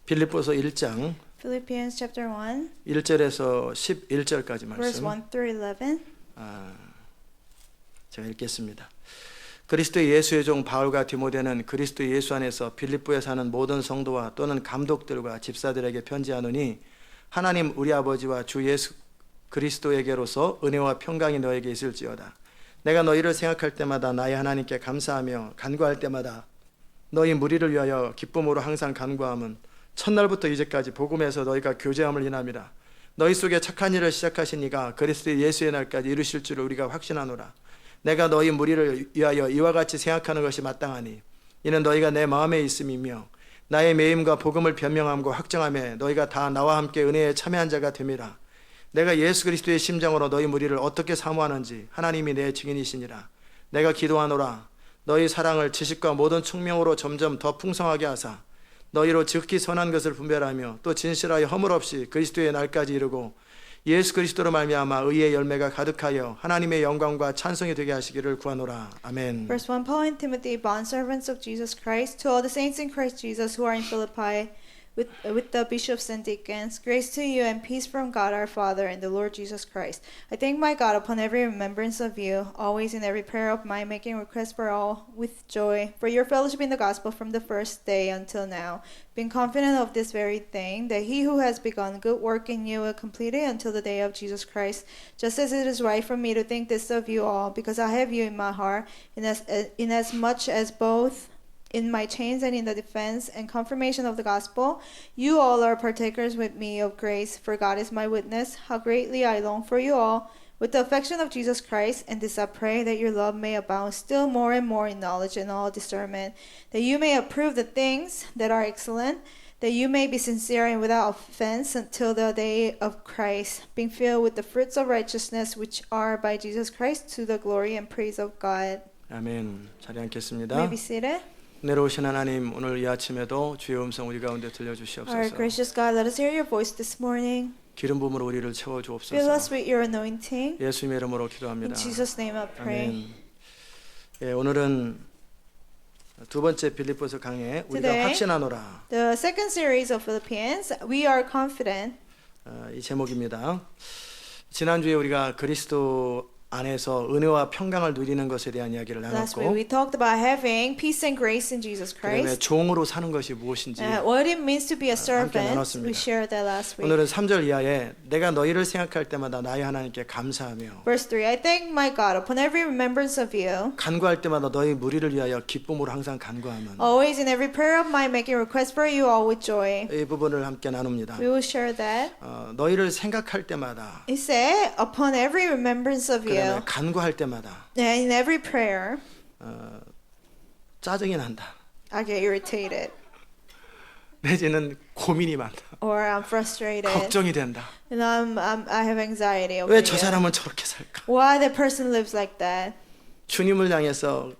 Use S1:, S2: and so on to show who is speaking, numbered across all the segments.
S1: 빌립보서 1장
S2: Philippians chapter 1,
S1: 1절에서 11절까지
S2: verse
S1: 말씀
S2: 1 through 11.
S1: 제가 읽겠습니다. 그리스도 예수의 종 바울과 디모데는 그리스도 예수 안에서 빌립보에 사는 모든 성도와 또는 감독들과 집사들에게 편지하노니 하나님 우리 아버지와 주 예수 그리스도에게로서 은혜와 평강이 너에게 있을지어다. 내가 너희를 생각할 때마다 나의 하나님께 감사하며 간구할 때마다 너희 무리를 위하여 기쁨으로 항상 간구함은 첫날부터 이제까지 복음에서 너희가 교제함을 인함이라. 너희 속에 착한 일을 시작하신 이가 그리스도 예수의 날까지 이루실 줄을 우리가 확신하노라. 내가 너희 무리를 위하여 이와 같이 생각하는 것이 마땅하니 이는 너희가 내 마음에 있음이며 나의 매임과 복음을 변명함과 확정함에 너희가 다 나와 함께 은혜에 참여한 자가 됨이라. 내가 예수 그리스도의 심장으로 너희 무리를 어떻게 사모하는지 하나님이 내 증인이시니라. 내가 기도하노라. 너희 사랑을 지식과 모든 총명으로 점점 더 풍성하게 하사 너희로 즉히 선한 것을 분별하며 또 진실하여 허물 없이 그리스도의 날까지 이루고 예수 그리스도로 말미암아 의의 열매가 가득하여 하나님의 영광과 찬송이 되게 하시기를 구하노라. 아멘.
S2: Verse 1, Paul and Timothy, bondservants of Jesus Christ, to all the saints in Christ Jesus who are in Philippi, with the bishops and deacons, grace to you and peace from God our Father and the Lord Jesus Christ. I thank my God upon every remembrance of you, always in every prayer of mine, making request for all with joy, for your fellowship in the gospel from the first day until now, being confident of this very thing, that he who has begun good work in you will complete it until the day of Jesus Christ. Just as it is right for me to think this of you all, because I have you in my heart, inasmuch as both in my chains and in the defense and confirmation of the gospel, you all are partakers with me of grace, for God is my witness, how greatly I long for you all, with the affection of Jesus Christ, and this I pray, that your love may abound still more and more in knowledge and all discernment, that you may approve the things that are excellent, that you may be sincere and without offense until the day of Christ, being filled with the fruits of righteousness which are by Jesus Christ, to the glory and praise of God.
S1: 아멘. 자리
S2: May
S1: 앉겠습니다.
S2: be seated.
S1: 내려오신 하나님, 오늘 이 아침에도 주의 음성 우리 가운데
S2: Our
S1: 들려주시옵소서.
S2: gracious God, let us hear your voice this morning.
S1: 기름 부음으로 우리를
S2: Fill
S1: 채워주옵소서.
S2: us with your anointing.
S1: 예수님의 이름으로
S2: In
S1: 기도합니다.
S2: Jesus' name I pray.
S1: 아멘. 예, 오늘은 두 번째 빌립보서 강해 우리가
S2: Today,
S1: 확신하노라,
S2: The second series of Philippians, we are confident.
S1: 이 제목입니다. 지난주에 우리가 그리스도 안에서 은혜와 평강을 누리는 것에 대한 이야기를
S2: Last week
S1: 나눴고,
S2: we talked about having peace and grace in Jesus
S1: 그다음에
S2: Christ.
S1: 종으로 사는 것이 무엇인지
S2: What it means to be a servant.
S1: 나눴습니다.
S2: We shared that last week.
S1: 오늘은 3절 이하에 내가 너희를 생각할 때마다 나의 하나님께 감사하며
S2: Verse 3, I thank my God upon every remembrance of you,
S1: 간구할 때마다 너희 무리를 위하여 기쁨으로 항상 간구하면,
S2: always in every prayer of mine making request for you all with joy.
S1: 이 부분을 함께 나눕니다.
S2: We will share that.
S1: 너희를 생각할 때마다,
S2: It said, upon every remembrance of you,
S1: 그다음에 간구할 때마다
S2: and in every prayer,
S1: 짜증이 난다,
S2: I get irritated
S1: 내지는 고민이 많다,
S2: or I'm frustrated
S1: 걱정이 된다.
S2: and I have anxiety over
S1: 왜 저
S2: you.
S1: 사람은 저렇게 살까?
S2: Why that person lives like that?
S1: 주님을 향해서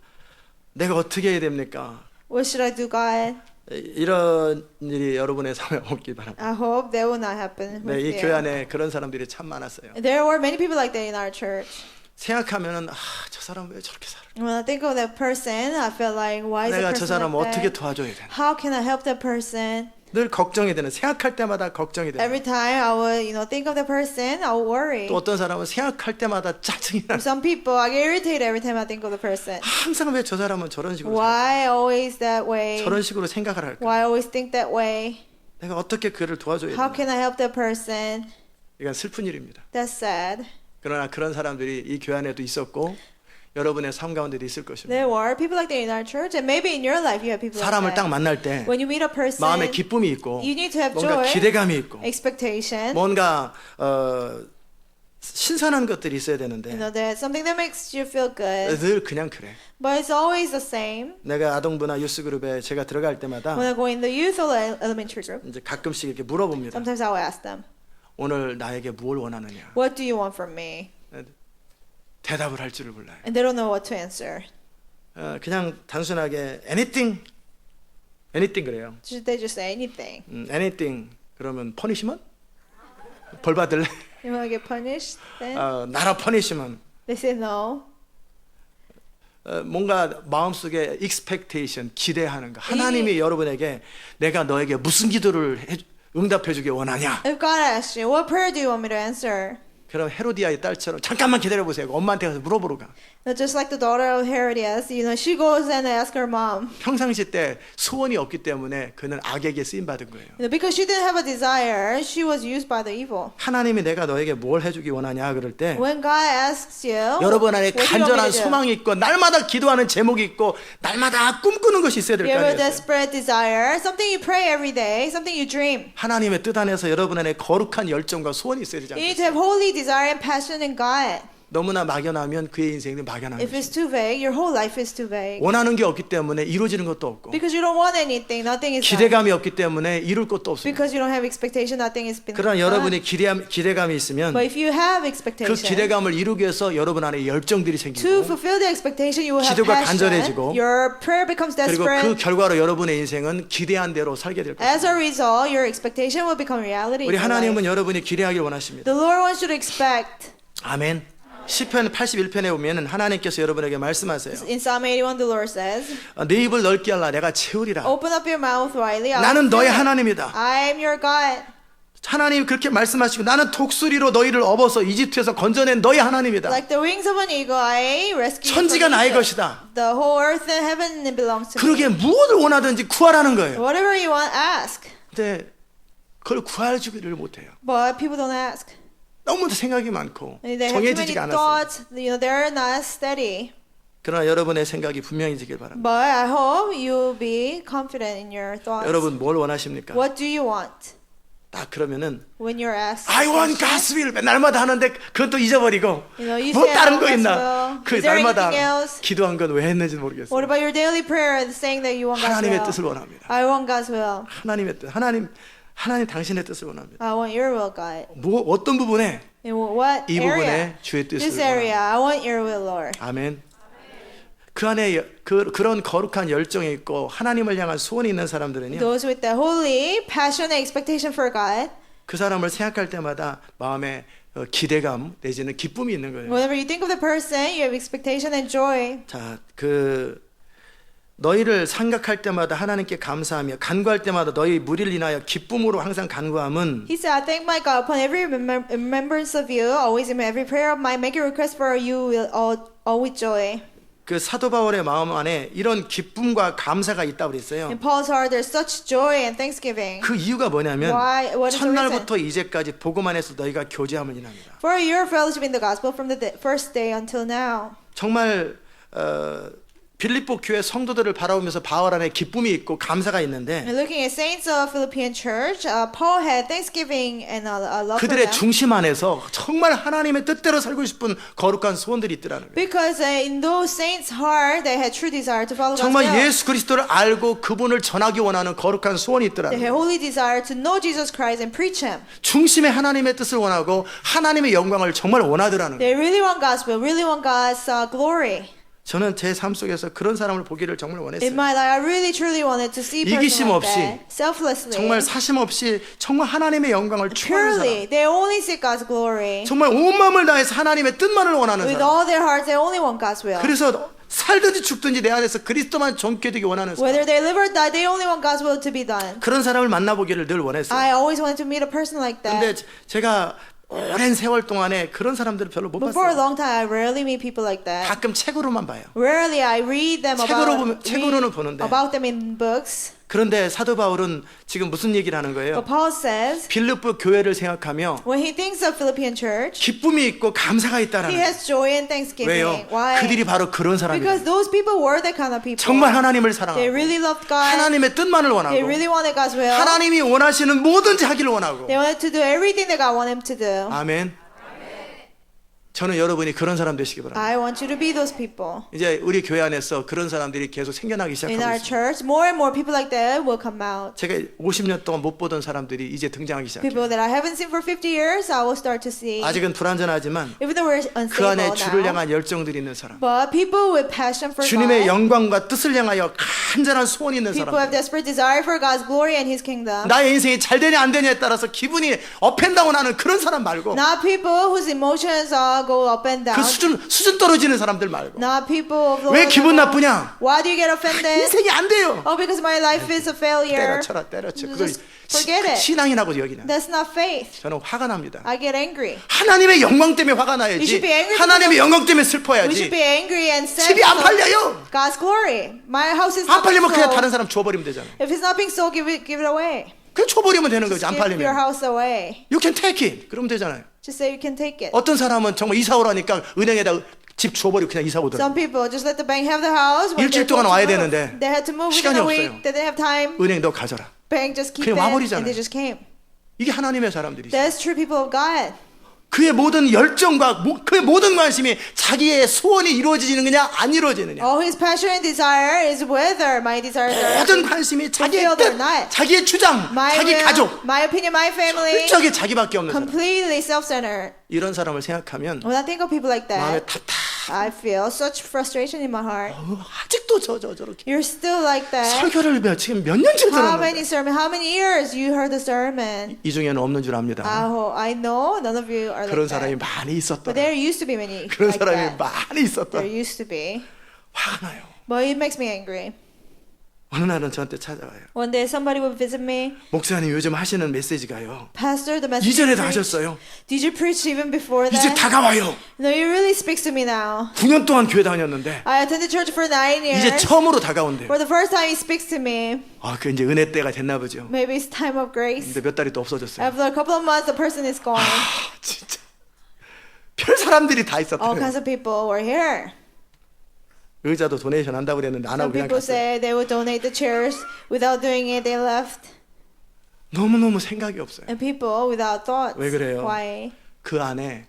S1: 내가 어떻게 해야 됩니까?
S2: What should I do, God?
S1: 이런 일이 여러분의 삶에 없길 바랍니다.
S2: I hope that will not happen
S1: 네,
S2: with
S1: 이 교회
S2: you.
S1: 안에 그런 사람들이 참 많았어요.
S2: There were many people like that in our church.
S1: 생각하면은 저 사람 왜 저렇게 살아?
S2: When I think of that person, I feel like, why is that
S1: 내가 저
S2: person
S1: 사람
S2: like
S1: 어떻게
S2: that?
S1: 도와줘야 되나?
S2: How can I help that person?
S1: 늘 걱정이 되는, 생각할 때마다 걱정이 되는.
S2: Every time I would, think of that person, I would worry.
S1: 또 어떤 사람은 생각할 때마다 짜증이 나.
S2: Some people, I get irritated every time I think of the person.
S1: 항상 왜 저 사람은 저런 식으로 살까?
S2: Why always that way?
S1: 저런 식으로 생각을 할까?
S2: Why always think that way?
S1: 내가 어떻게 그를 도와줘야
S2: How
S1: 되나?
S2: can I help that person?
S1: 이건 슬픈 일입니다.
S2: That's sad.
S1: 그러나 그런 사람들이 이 교회 안에도 있었고 여러분의 삶 가운데도 있을 것입니다.
S2: There were people like that in our church, and maybe in your life you have people
S1: 사람을
S2: like
S1: 딱
S2: that.
S1: 만날 때
S2: When you meet a person,
S1: 마음에 기쁨이 있고
S2: you need to have
S1: 뭔가
S2: joy,
S1: 기대감이 있고
S2: expectation.
S1: 뭔가 신선한 것들이 있어야 되는데
S2: That something that makes you feel good.
S1: 늘 그냥 그래.
S2: But it's always the same.
S1: 내가 아동부나 유스 그룹에 제가 들어갈 때마다
S2: When I go in the youth or elementary group,
S1: 이제 가끔씩 이렇게 물어봅니다.
S2: sometimes I will ask them,
S1: 오늘 나에게 무엇을 원하느냐?
S2: what do you want from me?
S1: 대답을 할 줄을 몰라요.
S2: And they don't know what to answer.
S1: 그냥 단순하게 anything 그래요.
S2: They just say anything.
S1: anything 그러면 퍼니시먼? 벌 받을래?
S2: You want to get punished? Then
S1: 나라 퍼니시먼.
S2: they say no.
S1: 뭔가 마음속에 expectation, 기대하는 거. 하나님이 여러분에게 내가 너에게 무슨 기도를 응답해 주길 원하냐?
S2: If God asks you, what prayer do you want me to answer?
S1: 그럼 헤로디아의 딸처럼 잠깐만 기다려 보세요. 엄마한테 가서 물어보러 가.
S2: Just like the daughter of Herodias, she goes and asks her mom.
S1: 평상시 때 소원이 없기 때문에 그는 악에게 쓰임 받은 거예요.
S2: Because she didn't have a desire, she was used by the evil.
S1: 하나님이 내가 너에게 뭘 해주기 원하냐 그럴 때
S2: When God asks you,
S1: 여러분 안에
S2: what do you want me
S1: 간절한
S2: to do?
S1: 소망이 있고 날마다 기도하는 제목이 있고 날마다 꿈꾸는 것이 있어야 될
S2: You
S1: 거
S2: have a
S1: 아니에요.
S2: desperate desire, something you pray every day, something you dream.
S1: 하나님의 뜻 안에서 여러분 안에 거룩한 열정과 소원이 있어야 되지
S2: You need to
S1: 않겠어요?
S2: have holy desire and passion in God.
S1: 너무나 막연하면 그의 인생은 막연한
S2: If
S1: 것이죠.
S2: it's too vague, your whole life is too vague.
S1: 원하는 게 없기 때문에 이루어지는 것도 없고
S2: Because you don't want anything, nothing is done.
S1: 기대감이 없기 때문에 이룰 것도 없습니다.
S2: Because you don't have expectation, nothing is been
S1: 그러나
S2: done.
S1: 여러분이 기대감이 있으면
S2: But if you have
S1: 그
S2: expectation,
S1: 기대감을 이루기 위해서 여러분 안에 열정들이
S2: to
S1: 생기고
S2: fulfill the expectation, you will have
S1: 기도가
S2: passion.
S1: 간절해지고
S2: Your prayer becomes
S1: 그리고 그
S2: desperate.
S1: 결과로 여러분의 인생은 기대한 대로 살게 될 것입니다.
S2: As a result, your expectation will become reality.
S1: 우리
S2: in your
S1: 하나님은
S2: life.
S1: 여러분이 기대하길 원하십니다.
S2: The Lord wants you to expect.
S1: 아멘. 시편 81편에 보면은 하나님께서 여러분에게 말씀하세요.
S2: In Psalm 81, the Lord says,
S1: 내 입을 넓게 하라 내가 채우리라.
S2: "Open up your mouth widely. I will
S1: 나는 너의
S2: fill it.
S1: 하나님이다.
S2: I am your God."
S1: 하나님이 그렇게 말씀하시고 나는 독수리로 너희를 업어서 이집트에서 건져낸 너의 하나님이다.
S2: Like the wings of an eagle, I rescue you
S1: 천지가
S2: from
S1: 나의
S2: Egypt.
S1: 것이다.
S2: The whole earth and heaven belongs to
S1: 그러기에
S2: me.
S1: 무엇을 원하든지 구하라는 거예요.
S2: Whatever you want, ask.
S1: 근데 그걸 구하주기를 못해요.
S2: But people don't ask.
S1: 너무 생각이 많고
S2: They have too many
S1: 정해지지가 않았어요.
S2: thoughts. They're not steady.
S1: 그러나 여러분의 생각이 분명해지길 바랍니다.
S2: But I hope you'll be confident in your thoughts.
S1: 여러분 뭘 원하십니까?
S2: What do you want?
S1: 딱 그러면은
S2: When you're asked,
S1: I want God's will 날마다 하는데 그건 또 잊어버리고
S2: you
S1: 뭐
S2: say,
S1: 다른
S2: "I
S1: 거
S2: want
S1: 있나?
S2: God's will."
S1: 그
S2: Is there
S1: 날마다
S2: anything else?
S1: 기도한 건 왜 했는지 모르겠어요.
S2: What about your daily prayer saying that you want God's
S1: 하나님의
S2: will?
S1: 뜻을 원합니다.
S2: I want God's will.
S1: 하나님의 뜻, 하나님 당신의 뜻을 원합니다.
S2: I want your will, God.
S1: 뭐 어떤 부분에
S2: In what
S1: 이
S2: area?
S1: 부분에 주의 뜻을
S2: This
S1: 원합니다.
S2: area, I want your will, Lord.
S1: 아멘. 그 안에 그런 거룩한 열정이 있고 하나님을 향한 소원이 있는 사람들은요.
S2: Those with the holy passion and expectation for God,
S1: 그 사람을 생각할 때마다 마음에 기대감 내지는 기쁨이 있는 거예요.
S2: whenever you think of the person, you have expectation and joy.
S1: 자, 너희를 생각할 때마다 하나님께 감사하며 간구할 때마다 너희 무리를 인하여 기쁨으로 항상 간구함은
S2: He said, I thank my God upon every remembrance of you, always in every prayer of mine, make a request for you will all with joy.
S1: 그 사도 바울의 마음 안에 이런 기쁨과 감사가 있다고 그랬어요.
S2: In Paul's heart, there's such joy and thanksgiving.
S1: 그 이유가 뭐냐면
S2: What is the reason?
S1: 첫날부터 이제까지 복음 안에서 너희가 교제함을 인합니다.
S2: For your fellowship in the gospel from the first day until now.
S1: 정말 빌립보 교회 성도들을 바라보면서 바울 안에 기쁨이 있고 감사가 있는데
S2: And looking at saints of Philippian church, Paul had thanksgiving and a love for
S1: 그들의
S2: them.
S1: 중심 안에서 정말 하나님의 뜻대로 살고 싶은 거룩한 소원들이 있더라는 거예요.
S2: Because in those saints' heart, they had true desire to follow God's
S1: 정말
S2: will.
S1: 예수 그리스도를 알고 그분을 전하기 원하는 거룩한 소원이 있더라는
S2: They had
S1: 거예요.
S2: holy desire to know Jesus Christ and preach Him.
S1: 중심에 하나님의 뜻을 원하고 하나님의 영광을 정말 원하더라는 거예요.
S2: They really want God's will, really want God's glory.
S1: 저는 제 삶 속에서 그런 사람을 보기를 정말
S2: In
S1: 원했어요.
S2: my life, I really truly wanted to see
S1: 이기심
S2: person like
S1: 없이,
S2: that, selflessly,
S1: 정말 사심 없이 정말 하나님의 영광을 추구하는
S2: purely.
S1: 사람.
S2: They only seek God's glory.
S1: 정말 온 마음을 다해서 하나님의 뜻만을 원하는
S2: With
S1: 사람.
S2: all their hearts, they only want God's will.
S1: 그래서 살든지 죽든지 내 안에서 그리스도만 존귀 되기 원하는 사람.
S2: Whether they live or die, they only want God's will to be done.
S1: 그런 사람을 만나보기를 늘 원했어요.
S2: I always wanted to meet a person like that.
S1: 근데 제가 오랜 세월 동안에 그런 사람들을 별로 못
S2: But for a
S1: 봤어요.
S2: long time, I rarely meet people like that.
S1: 가끔 책으로만 봐요.
S2: Rarely I read them
S1: 책으로는 보는데.
S2: about them in books.
S1: 그런데 사도 바울은 지금 무슨 얘기를 하는 거예요?
S2: But Paul says,
S1: 빌립보 교회를 생각하며
S2: when he thinks of Philippian church,
S1: 기쁨이 있고 감사가
S2: he
S1: 있다라는
S2: has joy and thanksgiving.
S1: 왜요?
S2: Why?
S1: 그들이 바로 그런
S2: Because
S1: 사람이에요.
S2: those people were the kind of people.
S1: 정말 하나님을
S2: They
S1: 사랑하고
S2: really loved God.
S1: 하나님의 뜻만을 원하고
S2: They really wanted God's will.
S1: 하나님이 원하시는 뭐든지 하기를 원하고
S2: They wanted to do everything that God wanted them to do.
S1: 아멘. 저는 여러분이 그런 사람 되시기 바랍니다.
S2: I want you to be those people.
S1: 이제 우리 교회 안에서 그런 사람들이 계속 생겨나기
S2: In
S1: 시작하고
S2: our
S1: 있습니다.
S2: church, more and more people like that will come out.
S1: 제가 50년 동안 못 보던 사람들이 이제 등장하기 시작해요.
S2: People that I haven't seen for 50 years, I will start to see.
S1: 아직은 불완전하지만
S2: Even though we're
S1: 그 안에
S2: unstable
S1: 주를
S2: now.
S1: 향한 열정들이 있는 사람,
S2: But people with passion for
S1: 주님의
S2: God,
S1: 영광과 뜻을 향하여 간절한 소원이 있는
S2: people have
S1: 사람,
S2: desperate desire for God's glory and His kingdom.
S1: 나의 인생이 잘 되냐 안 되냐에 따라서 기분이 업앤다운하는 그런 사람 말고
S2: Not people whose emotions not go up and down.
S1: 그 수준 떨어지는 사람들 말고.
S2: Not people of the
S1: 왜
S2: world
S1: 기분
S2: level.
S1: 나쁘냐?
S2: Why do you get offended?
S1: 인생이 안 돼요.
S2: Oh, because my life is a failure.
S1: 때려쳐라 때려쳐. 그걸
S2: Just forget it.
S1: 신앙이라고 여기냐?
S2: That's not faith.
S1: 저는 화가 납니다.
S2: I get angry.
S1: 하나님의 영광 때문에 화가
S2: You
S1: 나야지.
S2: should be angry
S1: 하나님의 영광 때문에
S2: We should
S1: 슬퍼야지.
S2: be angry and sad.
S1: 집이 안
S2: because of
S1: 팔려요.
S2: God's glory. My house is
S1: 안
S2: not being
S1: 팔리면 그냥 다른
S2: sold.
S1: 사람 줘버리면 되잖아요.
S2: If it's not being sold, give it away.
S1: 그냥 줘버리면 되는 거지. 안
S2: Give your
S1: 팔리면.
S2: house away.
S1: You can take it. 그러면 되잖아요.
S2: Just say you can take it.
S1: 어떤 사람은 정말 이사 오라니까 은행에다 집 줘버리고 그냥 이사 오더라고요.
S2: Some people just let the bank have the house. When
S1: 일주일
S2: they're told
S1: 동안
S2: to
S1: 와야
S2: move,
S1: 되는데
S2: they had to move
S1: 시간이
S2: within a week.
S1: 없어요.
S2: They didn't have time.
S1: 은행 너 가져라.
S2: Bank just keep
S1: 그냥
S2: it,
S1: 와버리잖아요.
S2: and they just came.
S1: 이게 하나님의 사람들이죠.
S2: That's true people of God.
S1: 그의 모든 열정과 그의 모든 관심이 자기의 소원이 이루어지는 거냐 안 이루어지느냐.
S2: All his passion and desire is whether my desires are
S1: 모든 관심이 자기의
S2: fulfilled or
S1: 뜻,
S2: not.
S1: 자기의 주장,
S2: My
S1: 자기
S2: will,
S1: 가족,
S2: my opinion, my family.
S1: 철저하게 자기밖에 없는 사람.
S2: Completely self-centered.
S1: 이런 사람을 생각하면
S2: When I think of people like
S1: 마음에
S2: that,
S1: 답답.
S2: I feel such frustration in my heart.
S1: 아직도 저렇게
S2: You're still like that.
S1: 설교를 지금 몇 년째
S2: How many
S1: 들었는데
S2: sermon? How many years you heard the sermon?
S1: 이 중에는 없는 줄 압니다.
S2: I know none of you are
S1: 그런
S2: like
S1: 사람이
S2: that.
S1: 많이
S2: But
S1: 있었더라.
S2: there used to be many
S1: 그런
S2: like
S1: 사람이
S2: that.
S1: 많이 있었더라.
S2: There used to be.
S1: 화가 나요.
S2: But it makes me angry.
S1: 어느 날은 저한테 찾아와요.
S2: One day somebody would visit me.
S1: 목사님 요즘 하시는 메시지가요.
S2: Pastor, the message
S1: 이전에도
S2: you preached,
S1: 하셨어요.
S2: did you preach even before
S1: 이제
S2: that?
S1: 다가와요.
S2: No, it really speaks to me now.
S1: 9년 동안 교회 다녔는데
S2: I attended church for 9 years.
S1: 이제 처음으로 다가온대요.
S2: For the first time, he speaks to me.
S1: 아, 그 이제 은혜 때가 됐나 보죠.
S2: Maybe it's time of grace.
S1: 근데 몇 달이 또 없어졌어요.
S2: After a couple of months, the person is gone.
S1: 아, 진짜 별 사람들이 다
S2: All
S1: 있었대요.
S2: kinds of people were here.
S1: 의자도 도네이션 한다고 그랬는데 안
S2: Some
S1: 하고 그냥
S2: people
S1: 갔어요.
S2: say they would donate the chairs. Without doing it, they left.
S1: 너무너무 생각이 없어요.
S2: And people without thoughts.
S1: 왜 그래요?
S2: Why?
S1: 그 안에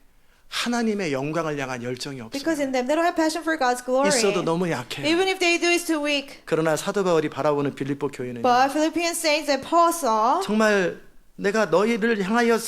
S1: 하나님의 영광을 향한 열정이
S2: Because
S1: 없어요.
S2: in them, they don't have passion for God's glory.
S1: 있어도 너무 약해요.
S2: Even if they do, it's too weak.
S1: 그러나 사도 바울이 바라보는 빌립보 교회는
S2: But Philippian saints that Paul saw,
S1: 정말 내가 너희를 향하여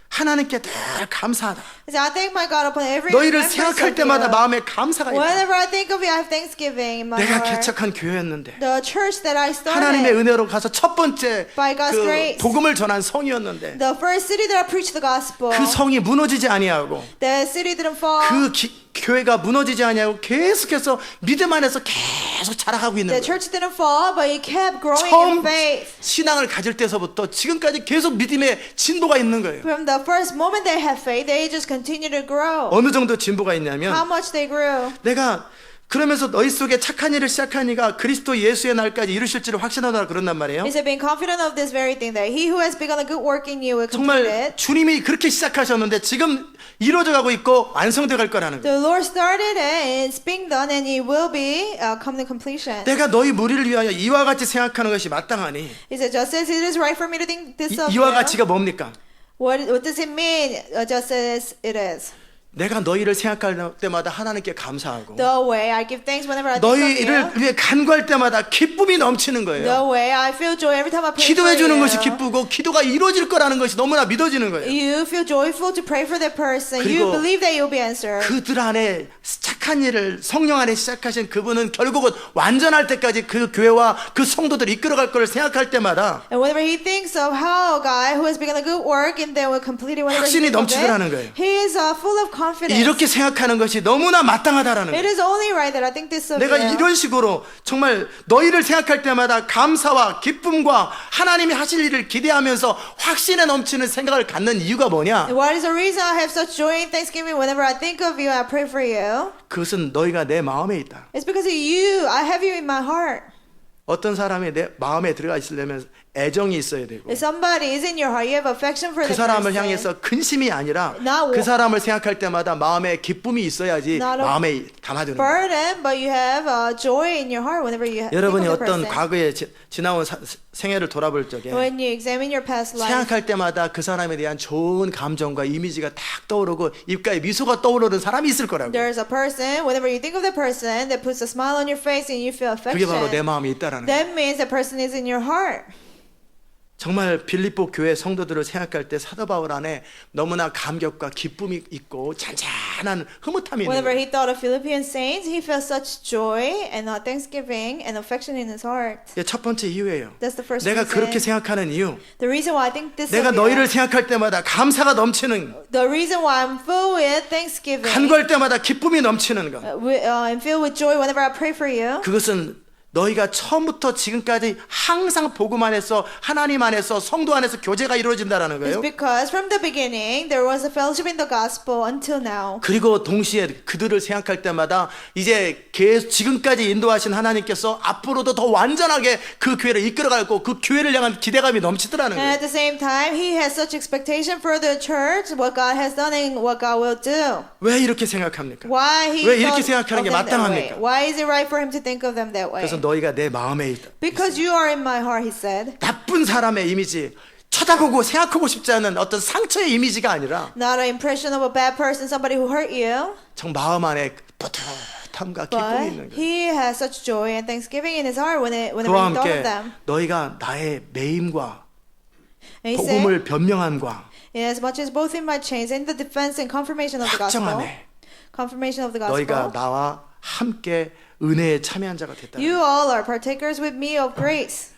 S1: 하나님께 늘 감사하다.
S2: is I thank my God upon every
S1: 너희를
S2: remembrance
S1: 생각할
S2: of
S1: 때마다
S2: you.
S1: 마음에 감사가 있다.
S2: Whenever I think of you, I have thanksgiving in my
S1: 내가
S2: heart.
S1: 개척한 교회였는데
S2: The church that I
S1: 하나님의
S2: started,
S1: 은혜로 가서 첫 번째
S2: By God's
S1: 그
S2: grace.
S1: 복음을 전한 성이었는데
S2: the first city that I preached the gospel,
S1: 그 성이 무너지지 아니하고
S2: the city didn't fall.
S1: 그 교회가 무너지지 아니하고 계속해서 믿음 안에서 계속 자라가고 있는
S2: The
S1: 거예요.
S2: church didn't fall, but it kept growing
S1: 처음
S2: in faith.
S1: 신앙을 가질 때서부터 지금까지 계속 믿음의 진보가 있는 거예요.
S2: From the first moment they had faith, they just continue to grow.
S1: 어느 정도 진보가
S2: How
S1: 있냐면
S2: much they grew.
S1: 내가 그러면서 너희 속에 착한 일을 시작한 이가 그리스도 예수의 날까지 이루실지를 확신하노라 그런단 말이에요.
S2: He said, being confident of this very thing, that he who has begun a good work in you will complete
S1: 정말
S2: it.
S1: 주님이 그렇게 시작하셨는데 지금 이루어져 가고 있고 완성돼 갈 거라는 거예요.
S2: The Lord started it, and it's being done, and it will be come to completion.
S1: 내가 너희 무리를 위하여 이와 같이 생각하는 것이 마땅하니
S2: He said, just as it is right for me to think this of
S1: 이와
S2: you.
S1: 같이가 뭡니까?
S2: What does it mean, just as it is?
S1: 내가 너희를 생각할 때마다 하나님께 감사하고
S2: The way I give thanks whenever I think of
S1: 너희를
S2: you.
S1: 위해 간구할 때마다 기쁨이 넘치는 거예요.
S2: The way I feel joy every time I pray for
S1: 기도해 주는
S2: you.
S1: 것이 기쁘고 기도가 이루어질 거라는 것이 너무나 믿어지는 거예요.
S2: You feel joyful to pray for that person.
S1: 그리고
S2: You believe that you'll be answered.
S1: 그들 안에 착한 일을 성령 안에 시작하신 그분은 결국은 완전할 때까지 그 교회와 그 성도들을 이끌어갈 걸 생각할 때마다
S2: And whenever he thinks of how a guy who has begun a good work and then will complete it whenever he
S1: 확신이
S2: thinks of
S1: 넘치더라는 거예요.
S2: it, he is full of confidence.
S1: 이렇게 생각하는 것이 너무나 마땅하다라는
S2: It
S1: 거예요.
S2: is only right that I think this of
S1: 내가
S2: you.
S1: 이런 식으로 정말 너희를 생각할 때마다 감사와 기쁨과 하나님이 하실 일을 기대하면서 확신에 넘치는 생각을 갖는 이유가 뭐냐?
S2: And what is the reason I have such joy in Thanksgiving whenever I think of you and I pray for you?
S1: 그것은 너희가 내 마음에 있다.
S2: It's because of you. I have you in my heart.
S1: 어떤 사람이 내 마음에 들어가 있으려면 애정이 있어야 되고
S2: If somebody is in your heart, you have affection for
S1: 그
S2: the
S1: 사람을
S2: person.
S1: 향해서 근심이 아니라
S2: Not
S1: 그 사람을 생각할 때마다 마음에 기쁨이 있어야지
S2: Not a
S1: 마음에 담아두는 거예요.
S2: burden, but you have joy in your heart whenever you think
S1: 여러분이
S2: of the
S1: 어떤
S2: person.
S1: 과거에 지나온 생애를 돌아볼 적에
S2: When you examine your past life,
S1: 생각할 때마다 그 사람에 대한 좋은 감정과 이미지가 딱 떠오르고 입가에 미소가 떠오르는 사람이 있을 거라고.
S2: there's a person, whenever you think of the person, that puts a smile on your face and you feel
S1: 그게 바로 내
S2: affection.
S1: 마음에 있다라는 거예요.
S2: That means the person is in your heart.
S1: 정말 빌립보 교회 성도들을 생각할 때 사도 바울 안에 너무나 감격과 기쁨이 있고 잔잔한 흐뭇함이 있는
S2: Whenever
S1: 거예요.
S2: he thought of Philippian saints, he felt such joy and thanksgiving and affection in his heart.
S1: 이게 첫 번째 이유예요.
S2: That's the first
S1: 내가
S2: reason.
S1: 그렇게 생각하는 이유,
S2: The reason why I think this
S1: 내가
S2: of you,
S1: 너희를 생각할 때마다 감사가 넘치는,
S2: the reason why I'm filled with thanksgiving
S1: 간구할 때마다 기쁨이 넘치는 것,
S2: I'm filled with joy whenever I pray for you.
S1: 그것은 너희가 처음부터 지금까지 항상 복음 안에서 하나님 안에서 성도 안에서 교제가 이루어진다라는
S2: It's
S1: 거예요.
S2: because from the beginning there was a fellowship in the gospel until now.
S1: 그리고 동시에 그들을 생각할 때마다 이제 지금까지 인도하신 하나님께서 앞으로도 더 완전하게 그 교회를 이끌어가고 그 교회를 향한 기대감이 넘치더라는
S2: And
S1: 거예요.
S2: at the same time, he has such expectation for the church, what God has done and what God will do.
S1: 왜 이렇게 생각합니까?
S2: Why he
S1: 왜 이렇게
S2: thought
S1: 생각하는 게
S2: of them that way?
S1: 마땅합니까?
S2: Why is it right for him to think of them that way?
S1: 그래서 너희가 내 마음에 있다.
S2: Because you are in my heart, he said.
S1: 나쁜 사람의 이미지, 쳐다보고 생각하고 싶지 않은 어떤 상처의 이미지가 아니라
S2: Not an impression of a bad person, somebody who hurt you.
S1: 정 마음 안에 뿌듯함과 기쁨이
S2: But
S1: 있는 거예요.
S2: he has such joy and thanksgiving in his heart whenever
S1: 그와
S2: he thought of
S1: 함께
S2: them.
S1: 너희가 나의 매임과
S2: And he said,
S1: 복음을 변명함과
S2: as much as both in my chains and the defense and confirmation of the gospel,
S1: 확정함에
S2: confirmation of the
S1: 너희가
S2: gospel,
S1: 나와 함께 은혜에 참여한 자가 됐다.
S2: you all are partakers with me of grace.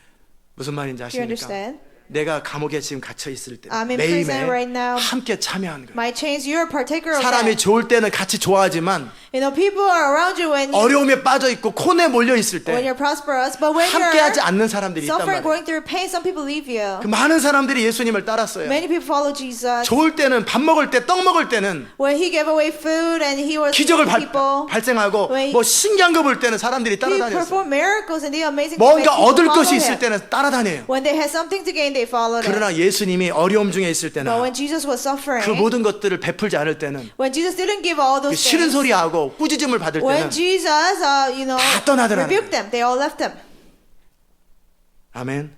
S1: 무슨 말인지
S2: Do you
S1: 아십니까?
S2: understand?
S1: 내가 감옥에 지금 갇혀 있을 때
S2: I'm in
S1: 매임에
S2: prison right now.
S1: 함께 참여한 거예요.
S2: My chains, you're a partaker of
S1: 사람이
S2: that.
S1: 좋을 때는 같이 좋아하지만
S2: You know, people are around you when
S1: 어려움에 빠져 있고 콘에 몰려 있을
S2: when
S1: 때
S2: you're prosperous, but when
S1: 함께하지
S2: you're
S1: 않는 사람들이 있단
S2: suffering,
S1: 말이에요.
S2: going through pain, some people leave you.
S1: 그 많은 사람들이 예수님을 따랐어요.
S2: Many people follow Jesus.
S1: 좋을 때는 밥 먹을 때 떡 먹을 때는
S2: When he gave away food and he was
S1: 기적을
S2: feeding people,
S1: 발생하고
S2: when
S1: 뭐 신기한 거 볼 때는 사람들이
S2: he
S1: 따라다녔어요.
S2: performed miracles and the amazing things.
S1: 뭔가 얻을
S2: People
S1: 것이
S2: follow
S1: 있을
S2: him.
S1: 때는 따라다녀요.
S2: When they had something to gain, they followed him.
S1: 그러나 예수님이 어려움 중에 있을 때나
S2: But when Jesus was suffering,
S1: 그 모든 것들을 베풀지 않을 때는
S2: when Jesus didn't give all
S1: 그
S2: those
S1: 싫은
S2: things,
S1: 소리하고 꾸짖음을 받을
S2: when
S1: 때는
S2: Jesus,
S1: 다 떠나더라는
S2: rebuked
S1: 거예요.
S2: them, they all left him.
S1: 아멘.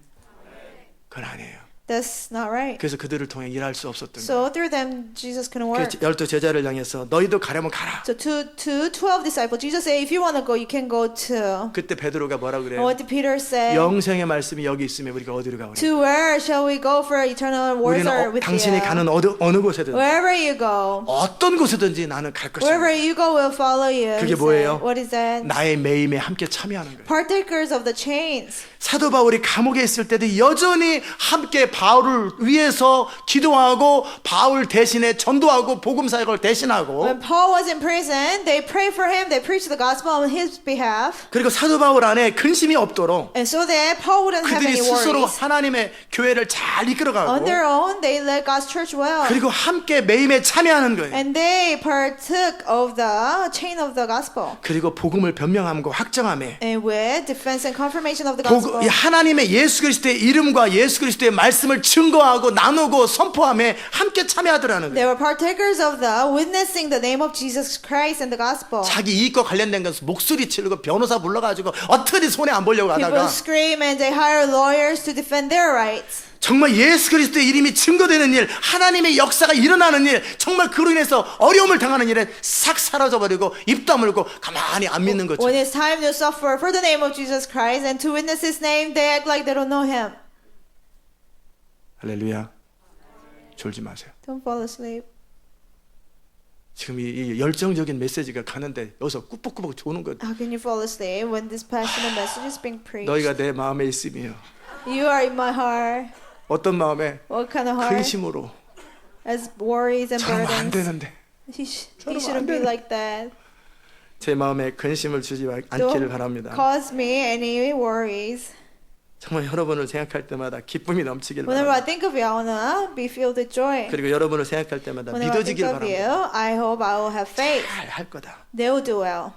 S1: 그건 아니에요.
S2: That's not right.
S1: 그래서 그들을 통해 일할 수 없었던 거예요.
S2: So through them, Jesus couldn't work.
S1: 그래서 12 제자를 향해서 너희도 가려면 가라.
S2: So to 12 disciples, Jesus said, if you want to go, you can go too.
S1: 그때 베드로가 뭐라
S2: And
S1: 그래요?
S2: what did Peter say?
S1: 영생의 말씀이 여기 있으면 우리가 어디로 가오냐?
S2: To where shall we go for eternal words
S1: 우리는
S2: are with
S1: 당신이
S2: you?
S1: 가는 어느 곳에든
S2: Wherever you go,
S1: 어떤 곳에든지 나는 갈
S2: wherever
S1: 것이다.
S2: you go, we'll follow you.
S1: 그게
S2: he
S1: 뭐예요?
S2: said. What is that?
S1: 나의 매임에 함께 참여하는 거예요.
S2: Partakers of the chains.
S1: 사도 바울이 감옥에 있을 때도 여전히 함께 바울을 위해서 기도하고 바울 대신에 전도하고 복음 사역을 대신하고
S2: When Paul was in prison, they prayed for him. They preached the gospel on his behalf.
S1: 그리고 사도 바울 안에 근심이 없도록
S2: And so that Paul wouldn't have
S1: 그들이
S2: any
S1: 스스로
S2: worries.
S1: 하나님의 교회를 잘
S2: On
S1: 이끌어가고
S2: their own, they led God's church well.
S1: 그리고 함께 매임에 참여하는 거예요.
S2: And they partook of the chain of the gospel.
S1: 그리고 복음을 변명함과 확정함에
S2: And with defense and confirmation of the gospel.
S1: 이 하나님의 예수 그리스도의 이름과 예수 그리스도의 말씀을 증거하고 나누고 선포함에 함께 참여하더라는
S2: They
S1: 거예요.
S2: were partakers of the witnessing the name of Jesus Christ and the gospel.
S1: 자기 이익과 관련된 것은 목소리 치르고 변호사 불러가지고 어떻게 손해 안 보려고
S2: People
S1: 하다가
S2: scream and they hire lawyers to defend their rights.
S1: 정말 예수 그리스도의 이름이 증거되는 일, 하나님의 역사가 일어나는 일, 정말 그로 인해서 어려움을 당하는 일에 싹 사라져버리고 입 다물고 가만히 안 믿는 거죠.
S2: When it's time to suffer for the name of Jesus Christ and to witness His name, they act like they don't know Him.
S1: 할렐루야. 졸지 마세요.
S2: Don't fall asleep.
S1: 지금 이 열정적인 메시지가 가는데 여기서 꾸벅꾸벅 조는 거.
S2: How can you fall asleep when this passionate message is being preached?
S1: 너희가 내 마음에 있으며
S2: You are in my heart.
S1: 어떤 마음에
S2: What kind of heart?
S1: 근심으로
S2: As worries and
S1: 저러면 안
S2: burdens.
S1: 되는데
S2: He
S1: 저러면
S2: shouldn't
S1: 안
S2: be
S1: 되는데.
S2: like that.
S1: 제 마음에 근심을 주지 않기를
S2: Don't
S1: 바랍니다.
S2: cause me any worries.
S1: 정말 여러분을 생각할 때마다 기쁨이 넘치길
S2: Whenever I
S1: 바랍니다.
S2: think of you, I wanna be filled with joy.
S1: 그리고 여러분을 생각할 때마다
S2: Whenever I think
S1: 믿어지길
S2: of
S1: 바랍니다.
S2: you, I hope I will have faith.
S1: 잘 할 거다.
S2: They will do well.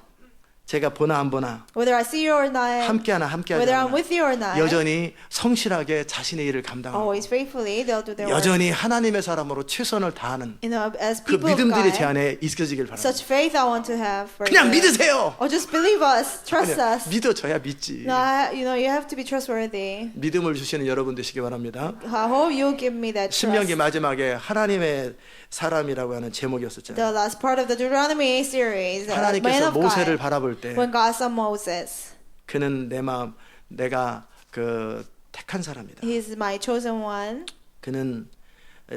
S1: 제가 보나 안 보나
S2: Whether I see you or not,
S1: 함께하나 함께하지
S2: whether I'm
S1: 않나
S2: with you or not,
S1: 여전히 성실하게 자신의 일을 감당하고
S2: always faithfully, they'll do their work.
S1: 여전히 하나님의 사람으로 최선을 다하는
S2: You know, as
S1: 그
S2: people of
S1: 믿음들이 제
S2: God,
S1: 안에 있어지길 바랍니다.
S2: such faith I want to have for
S1: 그냥
S2: you.
S1: 믿으세요.
S2: Or just believe us, trust
S1: 아니야,
S2: us.
S1: 믿어줘야 믿지.
S2: No, you know, you have to be trustworthy.
S1: 믿음을 주시는 여러분 되시기 바랍니다.
S2: I hope you'll give me that
S1: 신명기
S2: trust.
S1: 마지막에 하나님의 사람이라고 하는 제목이었었잖아요.
S2: The last part of the Deuteronomy series, Man
S1: 하나님께서
S2: of
S1: 모세를
S2: God,
S1: 바라볼 때
S2: when God saw Moses.
S1: 그는 내 마음 내가 그 택한 사람이다.
S2: He is my chosen one.
S1: 그는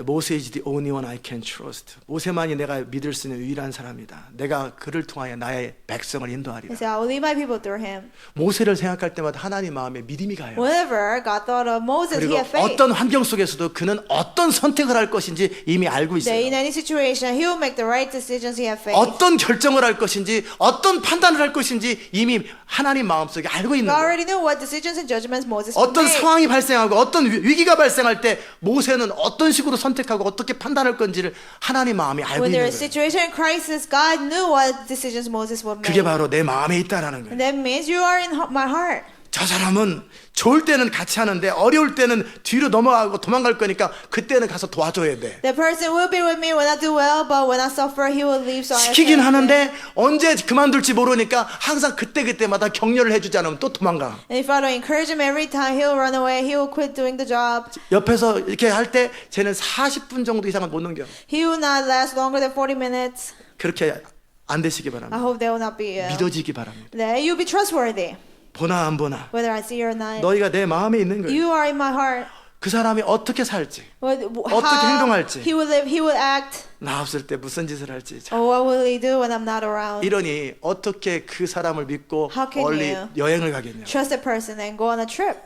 S1: 모세 is the only one I can trust. 모세만이 내가 믿을 수 있는 유일한 사람이다. 내가 그를 통하여 나의 백성을
S2: He
S1: 인도하리라.
S2: said, I will lead my people through him.
S1: 모세를 생각할 때마다 하나님 마음에 믿음이 가요.
S2: Whenever God thought of Moses, he
S1: 그리고
S2: had faith.
S1: 어떤 환경 속에서도 그는 어떤 선택을 할 것인지 이미 알고
S2: That in
S1: 있어요.
S2: any situation, he will make the right decisions. He had faith.
S1: 어떤 결정을 할 것인지 어떤 판단을 할 것인지 이미 하나님 마음속에 알고 있는
S2: God
S1: 거예요.
S2: already knew what decisions and judgments Moses would
S1: 어떤
S2: make.
S1: 상황이 발생하고 어떤 위기가 발생할 때 모세는 어떤 식으로 선택하고 어떻게 판단할 건지를 하나님 마음이 알고
S2: When there
S1: 있는
S2: is
S1: 거예요.
S2: situation and crisis, God knew what decisions Moses would
S1: 그게
S2: make.
S1: 바로 내 마음에 있다라는 거예요.
S2: And that means you are in my heart.
S1: 저 사람은 좋을 때는 같이 하는데 어려울 때는 뒤로 넘어가고 도망갈 거니까 그때는 가서 도와줘야 돼.
S2: The person will be with me when I do well, but when I suffer, he will leave. So I
S1: 시키긴
S2: accept it.
S1: 하는데 언제 그만둘지 모르니까 항상 그때마다 격려를 해주지 않으면 또 도망가.
S2: And if I don't encourage him every time, he will run away. He will quit doing the job.
S1: 옆에서 이렇게 할 때 쟤는 40분 정도 이상은 못 넘겨.
S2: He will not last longer than 40 minutes.
S1: 그렇게 안 되시기
S2: I
S1: 바랍니다.
S2: hope they will not be ill.
S1: 믿어지기 바랍니다.
S2: That you'll be trustworthy,
S1: 보나 안 보나
S2: whether I see you or not.
S1: 너희가 내 마음에 있는 거예요.
S2: You are in my heart.
S1: 그 사람이 어떻게 살지,
S2: How
S1: 어떻게 행동할지.
S2: he will live, he will act.
S1: 나 없을 때 무슨 짓을 할지. 참,
S2: Or what will he do when I'm not around?
S1: 이러니 어떻게 그 사람을 믿고
S2: How can
S1: 멀리
S2: you
S1: 여행을 가겠냐.
S2: Trust a person and go on a trip.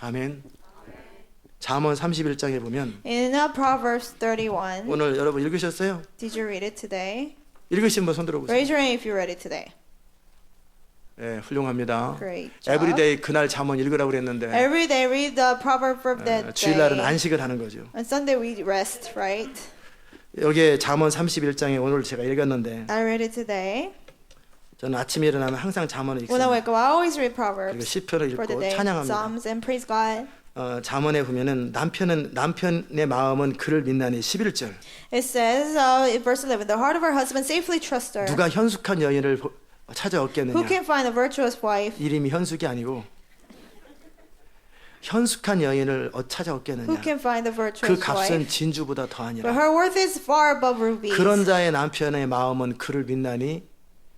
S1: 아멘. 잠언 31장에 보면
S2: In Proverbs 31,
S1: 오늘 여러분 읽으셨어요?
S2: did you read it today?
S1: 읽으신 분 손 들어보세요.
S2: Raise your hand if you read it today.
S1: 네, 훌륭합니다.
S2: Great job.
S1: 에브리데이 그날 잠언 읽으라고 그랬는데
S2: Every day read the proverb for that
S1: 주일날은
S2: day.
S1: 안식을 하는 거죠.
S2: On Sunday we rest, right?
S1: 여기에 잠언 31장에 오늘 제가 읽었는데
S2: I read it today.
S1: 저는 아침에 일어나면 항상 잠언을
S2: When I
S1: 읽습니다.
S2: wake up, I always read
S1: 그리고
S2: Proverbs
S1: 시편을
S2: for the
S1: 읽고
S2: day,
S1: 찬양합니다.
S2: Psalms, and praise God.
S1: 잠언에 보면은 남편의 마음은 그를 믿나니 11절.
S2: It says in verse 11, the heart of her husband safely trusts her.
S1: 누가 현숙한 여인을 찾아
S2: Who
S1: 얻겠느냐.
S2: can find a virtuous wife?
S1: 이름이 현숙이 아니고 현숙한 여인을 찾아
S2: Who
S1: 얻겠느냐.
S2: can find a
S1: 그
S2: virtuous
S1: 값은
S2: wife?
S1: 진주보다
S2: But
S1: 더하니라.
S2: her worth is far above rubies.
S1: 그런 자의 남편의 마음은 그를 믿나니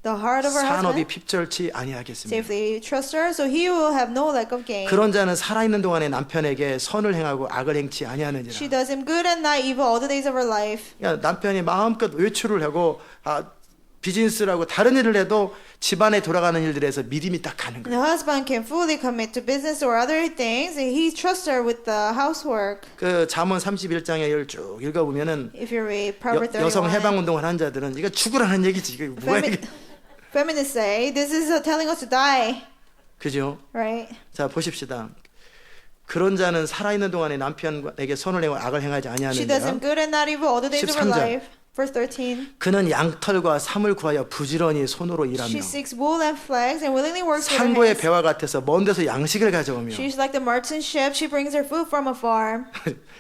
S2: The heart of her
S1: 산업이
S2: husband
S1: 핍절치 아니하겠습니다.
S2: safely trusts her, so he will have no lack of gain.
S1: 그런 자는 살아있는 동안에 남편에게 선을 행하고 악을 행치
S2: She
S1: 아니하느니라.
S2: does him good and not evil all the days of her life.
S1: 그러니까 남편이 마음껏 외출을 하고 비즈니스라고 다른 일을 해도 집안에 돌아가는 일들에서 믿음이 딱 가는
S2: And
S1: 거예요.
S2: the husband can fully commit to business or other things, and he trusts her with the housework.
S1: 그 잠언 31장에 쭉 읽어보면은
S2: If you read Proverbs
S1: 여성
S2: 31,
S1: 해방운동을 하는 자들은 이거 죽으라는 얘기지. 이게 뭐야 이게.
S2: feminists say this is telling us to die,
S1: 그죠?
S2: right?
S1: 자 보십시다. 그런 자는 살아있는 동안에 남편에게 선을 행하고 악을 행하지
S2: She does him
S1: 아니하느니라.
S2: good and not evil all the days of her
S1: 13절.
S2: life. Verse 13.
S1: 그는 양털과 삼을 구하여 부지런히 손으로 일하며
S2: She seeks wool and flax and willingly works with her
S1: 상고의
S2: hands.
S1: 배와 같아서 먼 데서 양식을 가져오며
S2: She's like the merchant ship. She brings her food from afar.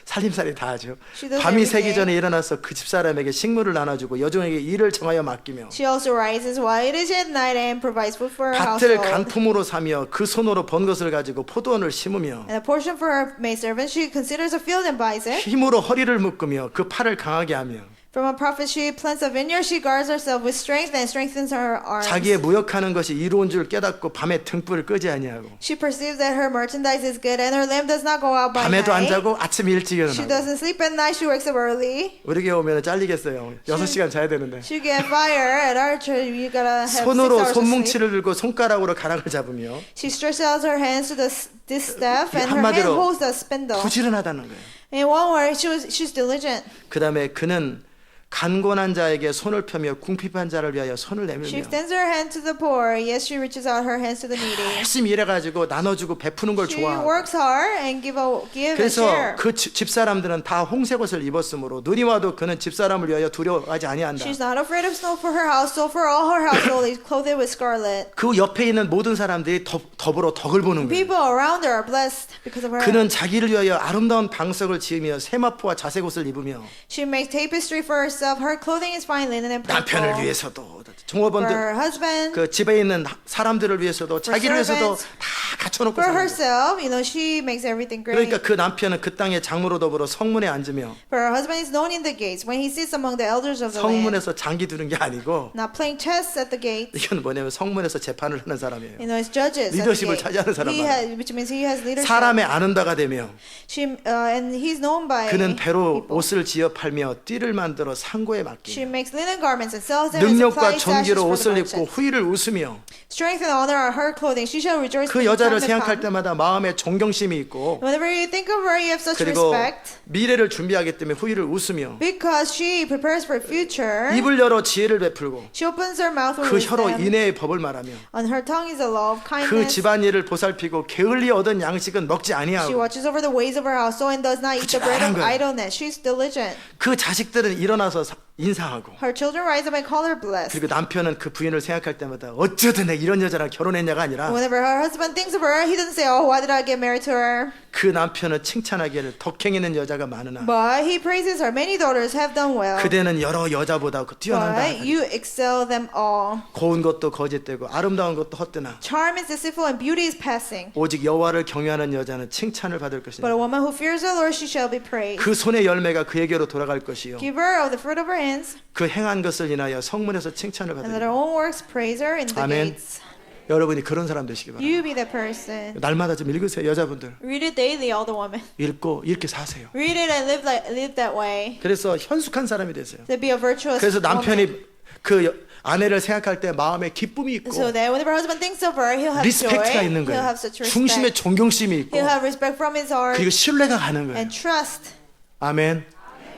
S1: 살림살이 다 하죠.
S2: She does
S1: 밤이
S2: everything.
S1: 새기 전에 일어나서 그 집사람에게 식물을 나눠주고 여종에게 일을 정하여 맡기며
S2: She also rises while it is at night and provides food for her
S1: 밭을
S2: household.
S1: 간품으로 사며 그 손으로 번 것을 가지고 포도원을 심으며
S2: And a portion for her maidservant, she considers a field and buys it.
S1: 힘으로 허리를 묶으며 그 팔을 강하게 하며
S2: From a prophet, she plants a vineyard. She guards herself with strength and strengthens her arms.
S1: 자기의 무역하는 것이 이로운 줄 깨닫고 밤에 등불을 끄지 아니하고
S2: She perceives that her merchandise is good and her lamp does not go out by
S1: 밤에도 안
S2: night.
S1: 자고 아침에 일찍
S2: She
S1: 일어나고
S2: doesn't sleep at night. She wakes up early.
S1: 우리 교회 오면 잘리겠어요. 6시간 자야 되는데
S2: She get fire at our church. You gotta have 6
S1: 손으로
S2: hours of sleep.
S1: 손뭉치를 들고 손가락으로 가락을 잡으며
S2: She stretches out her hands to this staff, and her hand
S1: 한마디로
S2: holds the spindle.
S1: 부지런하다는 거예요.
S2: In one word, she's diligent.
S1: 그 다음에 그는 간곤한 자에게 손을 펴며 궁핍한 자를 위하여 손을
S2: She
S1: 내밀며
S2: extends her hand to the poor. Yes, she reaches out her hands to the needy.
S1: 열심히 일해가지고 나눠주고 베푸는 걸
S2: She
S1: 좋아하고
S2: works hard and give and
S1: 그래서
S2: share.
S1: 그 집사람들은 다 홍색 옷을 입었으므로 눈이 와도 그는 집사람을 위하여 두려워하지 아니한다.
S2: She's not afraid of snow for her house, so for all her household is clothed with scarlet.
S1: 그 옆에 있는 모든 사람들이 더불어 덕을 보는 거예요.
S2: People around her are blessed because of her.
S1: 그는 자기를 위하여 아름다운 방석을 지으며 세마포와 자색 옷을 입으며
S2: She makes tapestry for herself herself, her clothing is fine linen and purple.
S1: 남편을 위해서도
S2: For
S1: 종업원들
S2: her husband,
S1: 그 집에 있는 사람들을 위해서도 자기를 위해서도
S2: servants,
S1: 다 갖춰놓고
S2: for
S1: 사는 거예요.
S2: herself, she makes everything great.
S1: 그러니까 그 남편은 그 땅의 장로로 더불어 성문에 앉으며
S2: For her husband is known in the gates when he sits among the elders of the land.
S1: 성문에서 장기 두는 게 아니고
S2: Not playing chess at the gates.
S1: 이건 뭐냐면 성문에서 재판을 하는 사람이에요.
S2: It's judges. at the
S1: 리더십을
S2: gate.
S1: 차지하는 사람
S2: Which means he has leadership.
S1: 사람의 아는다가 되며
S2: And he's known by
S1: 그는 배로
S2: people.
S1: 옷을 지어 팔며 띠를 만들어 상고에
S2: She
S1: 맡기며
S2: makes linen garments and sells them and
S1: 능력과
S2: supplies sashes
S1: 존귀로
S2: for the
S1: 옷을 입고
S2: merchants.
S1: 후일을 웃으며
S2: Strength and honor are her clothing. She shall rejoice
S1: 그
S2: in the
S1: 여자를
S2: time to
S1: 생각할
S2: come.
S1: 때마다 마음에 존경심이 있고
S2: Whenever you think of her, you have such
S1: 그리고
S2: respect
S1: 미래를 준비하기 때문에 후일을 웃으며
S2: because she prepares for future.
S1: 입을 열어 지혜를 베풀고
S2: She opens her mouth with
S1: 그 혀로
S2: wisdom.
S1: 인애의 법을 말하며
S2: On her tongue is a law of
S1: 그
S2: kindness.
S1: 집안일을 보살피고 게을리 얻은 양식은 먹지
S2: She
S1: 아니하고
S2: watches over the ways of her household and does not eat the bread of
S1: 거예요.
S2: idleness. She's diligent.
S1: 그 자식들은 일어나서 인사하고
S2: Her children rise up and call her blessed.
S1: 그리고 남편은 그 부인을 생각할 때마다 어쩌든 내가 이런 여자랑 결혼했냐가 아니라
S2: Whenever her husband thinks of her, he doesn't say, "Oh, why did I get married to her?"
S1: 그 남편은 칭찬하기를 덕행있는 여자가 많으나
S2: But he praises her. Many daughters have done well.
S1: 그대는 여러 여자보다 뛰어난다.
S2: But you excel them all.
S1: 고운 것도 거짓되고 아름다운 것도 헛되나
S2: Charm is deceitful and beauty is passing.
S1: 오직 여호와를 경외하는 여자는 칭찬을 받을
S2: But
S1: 것이다.
S2: a woman who fears the Lord, she shall be praised.
S1: 그 손의 열매가 그에게로 돌아갈 것이요
S2: Give her of the fruit of her hands,
S1: 그 행한 것을 인하여 성문에서 칭찬을
S2: and let her
S1: 받으리라.
S2: own works praise her in the
S1: 아멘.
S2: gates.
S1: 여러분이 그런 사람 되시기 바랍니다.
S2: You be that person.
S1: 날마다 좀 읽으세요. 여자분들
S2: Read it daily, all the women.
S1: 읽고 이렇게 사세요.
S2: Read it and live that way.
S1: 그래서 현숙한 사람이 되세요.
S2: To be a virtuous
S1: 그래서
S2: woman.
S1: 남편이 그 아내를 생각할 때 마음에 기쁨이 있고
S2: So that whenever her husband thinks of her, he'll have
S1: 리스펙트가
S2: joy.
S1: 있는
S2: He'll
S1: 거예요.
S2: have such
S1: 중심에
S2: respect.
S1: 존경심이 있고
S2: He'll have respect from his heart
S1: 그리고 신뢰가 가는 거예요.
S2: and trust.
S1: 아멘.